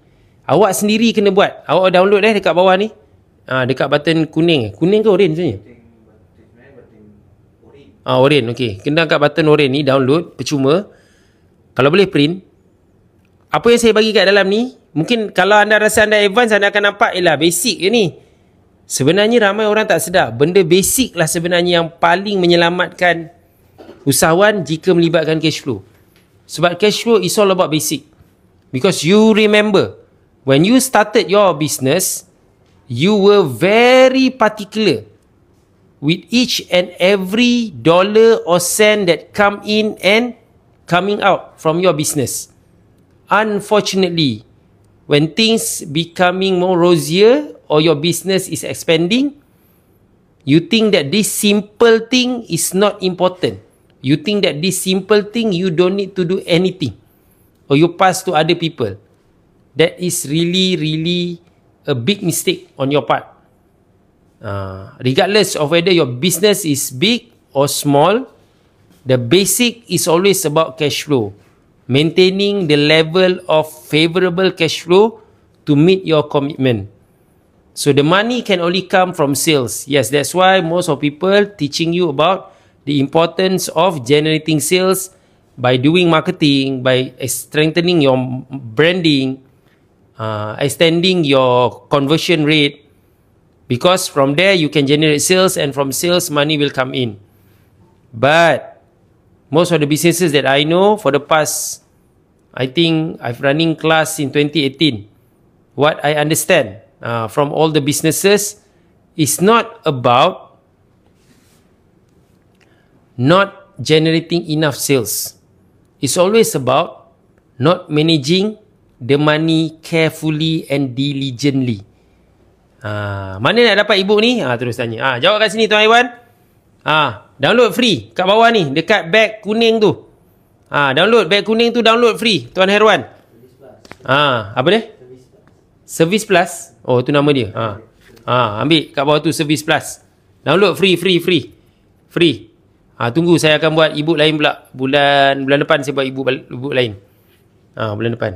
awak sendiri kena buat. Awak download dekat bawah ni, dekat button kuning. Kuning ke orange sebenarnya? Orange, okey. Kena kat button orange ni, download, percuma. Kalau boleh print. Apa yang saya bagi kat dalam ni, mungkin kalau anda rasa anda advance, anda akan nampak, basic je ni. Sebenarnya ramai orang tak sedar, benda basic lah sebenarnya yang paling menyelamatkan usahawan jika melibatkan cash flow. Sebab cash flow is all about basic. Because you remember, when you started your business, you were very particular with each and every dollar or cent that come in and coming out from your business. Unfortunately, when things becoming more rosier or your business is expanding, you think that this simple thing is not important. You think that this simple thing you don't need to do anything, or you pass to other people. That is really, really a big mistake on your part. Regardless of whether your business is big or small, the basic is always about cash flow. Maintaining the level of favorable cash flow to meet your commitment. So the money can only come from sales. Yes, that's why most of people teaching you about the importance of generating sales by doing marketing, by strengthening your branding, extending your conversion rate. Because from there you can generate sales, and from sales money will come in. But most of the businesses that I know for the past, I think I've running class in 2018. What I understand from all the businesses is not about not generating enough sales. It's always about not managing the money carefully and diligently. Mana nak dapat ebook ni? Terus tanya. Jawab kat sini Tuan Iwan. Download free kat bawah ni, dekat bag kuning tu. Download bag kuning tu, download free Tuan Herwan. Apa dia? Service Plus. Oh, tu nama dia. Ambil kat bawah tu Service Plus. Download free. Tunggu saya akan buat ebook lain pula. Bulan depan saya buat ebook lain. Bulan depan.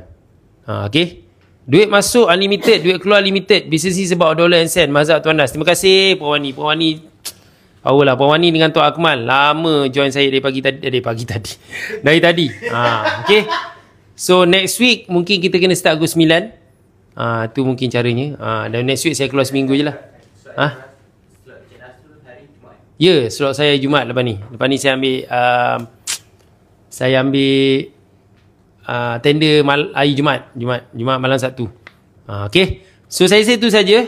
Okay. Duit masuk unlimited, duit keluar limited. Business is about dollar and cent. Mazhab Tuan Nas. Terima kasih Puan Wani. Puan Wani dengan Tuan Akmal lama join saya dari pagi tadi. Dari tadi. Okay. So next week mungkin kita kena start pukul 9. Tu mungkin caranya. Dan next week saya keluar seminggu je lah. Ya, slot saya Jumaat lepas ni. Lepas ni saya ambil tender hari Jumaat malam 1. Okay. So saya rasa itu saja.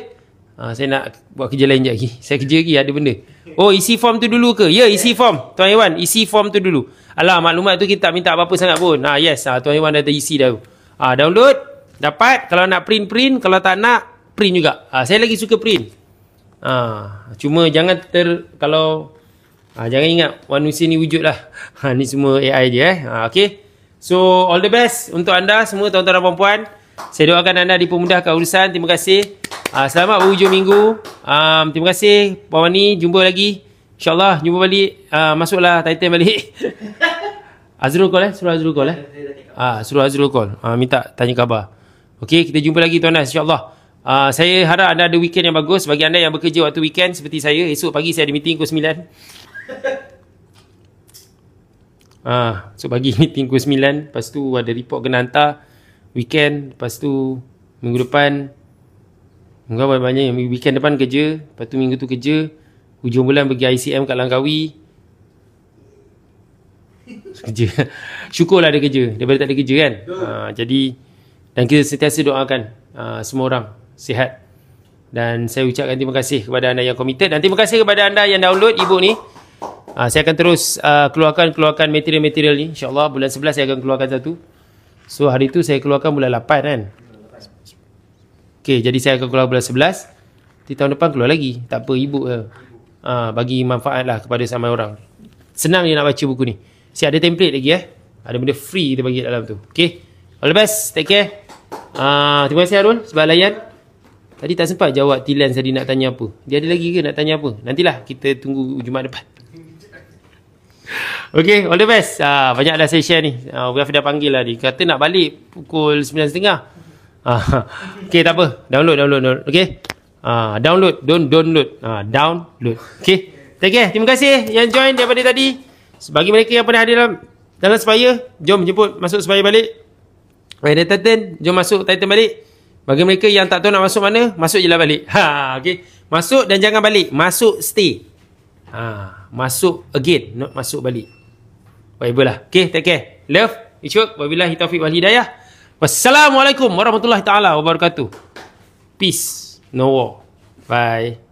Saya nak buat kerja lain sekejap lagi. Saya kerja lagi ada benda. Oh, isi form tu dulu ke? Ya, isi form. Tuan Iwan, isi form tu dulu. Alah, maklumat tu kita tak minta apa-apa sangat pun. Yes, Tuan Iwan dah isi dah. Download, dapat. Kalau nak print. Kalau tak nak, print juga. Saya lagi suka print. Cuma jangan kalau jangan ingat manusia ni wujud lah. Ni semua AI je okay. So all the best untuk anda semua tuan-tuan dan puan-puan. Saya doakan anda dipermudahkan urusan. Terima kasih. Selamat berhujung minggu. Terima kasih Puan Wani. Jumpa lagi InsyaAllah. Jumpa balik. Masuklah Titan balik. Azrul call Suruh Azrul call Suruh Azrul call. Minta tanya khabar. Okay, kita jumpa lagi tuan-tuan InsyaAllah. Saya harap anda ada weekend yang bagus. Bagi anda yang bekerja waktu weekend seperti saya, esok pagi saya ada meeting pukul 9. So pagi meeting pukul 9. Lepas tu ada report kena hantar. Weekend. Lepas tu minggu depan banyak-banyak. Weekend depan kerja. Lepas tu minggu tu kerja. Hujung bulan pergi ICM kat Langkawi. Kerja. Syukurlah ada kerja daripada tak ada kerja kan. Jadi dan kita sentiasa doakan semua orang sihat. Dan saya ucapkan terima kasih kepada anda yang committed. Dan terima kasih kepada anda yang download ebook ni. Saya akan terus keluarkan material-material ni. InsyaAllah bulan 11 saya akan keluarkan satu. So hari tu saya keluarkan bulan 8 kan. Okay, jadi saya akan keluar bulan 11. Di tahun depan keluar lagi. Tak apa, ebook ke. Bagi manfaat lah kepada sama orang. Senang je nak baca buku ni. Saya ada template lagi Ada benda free kita bagi dalam tu. Okay, all the best. Take care. Terima kasih Harun sebab layan. Tadi tak sempat jawab Tilan tadi nak tanya apa. Dia ada lagi ke nak tanya apa? Nantilah kita tunggu Jumaat depan. Okay, all the best. Banyak dah saya share ni. Rafi dah panggil lah dia. Kata nak balik pukul 9.30. Okay, tak apa. Download. Okay. Download. Don't download. Download. Okay. Take care. Terima kasih yang join daripada tadi. Bagi mereka yang pernah hadir dalam Spire, jom jemput masuk Spire balik. Ada Titan, jom masuk Titan balik. Bagi mereka yang tak tahu nak masuk mana, masuk je lah balik. Okay. Masuk dan jangan balik. Masuk stay. Masuk again, not masuk balik. Whatever lah. Okay, take care. Love, isyuk, wabillahi taufiq wal hidayah. Wassalamualaikum warahmatullahi taala wabarakatuh. Peace, no war. Bye.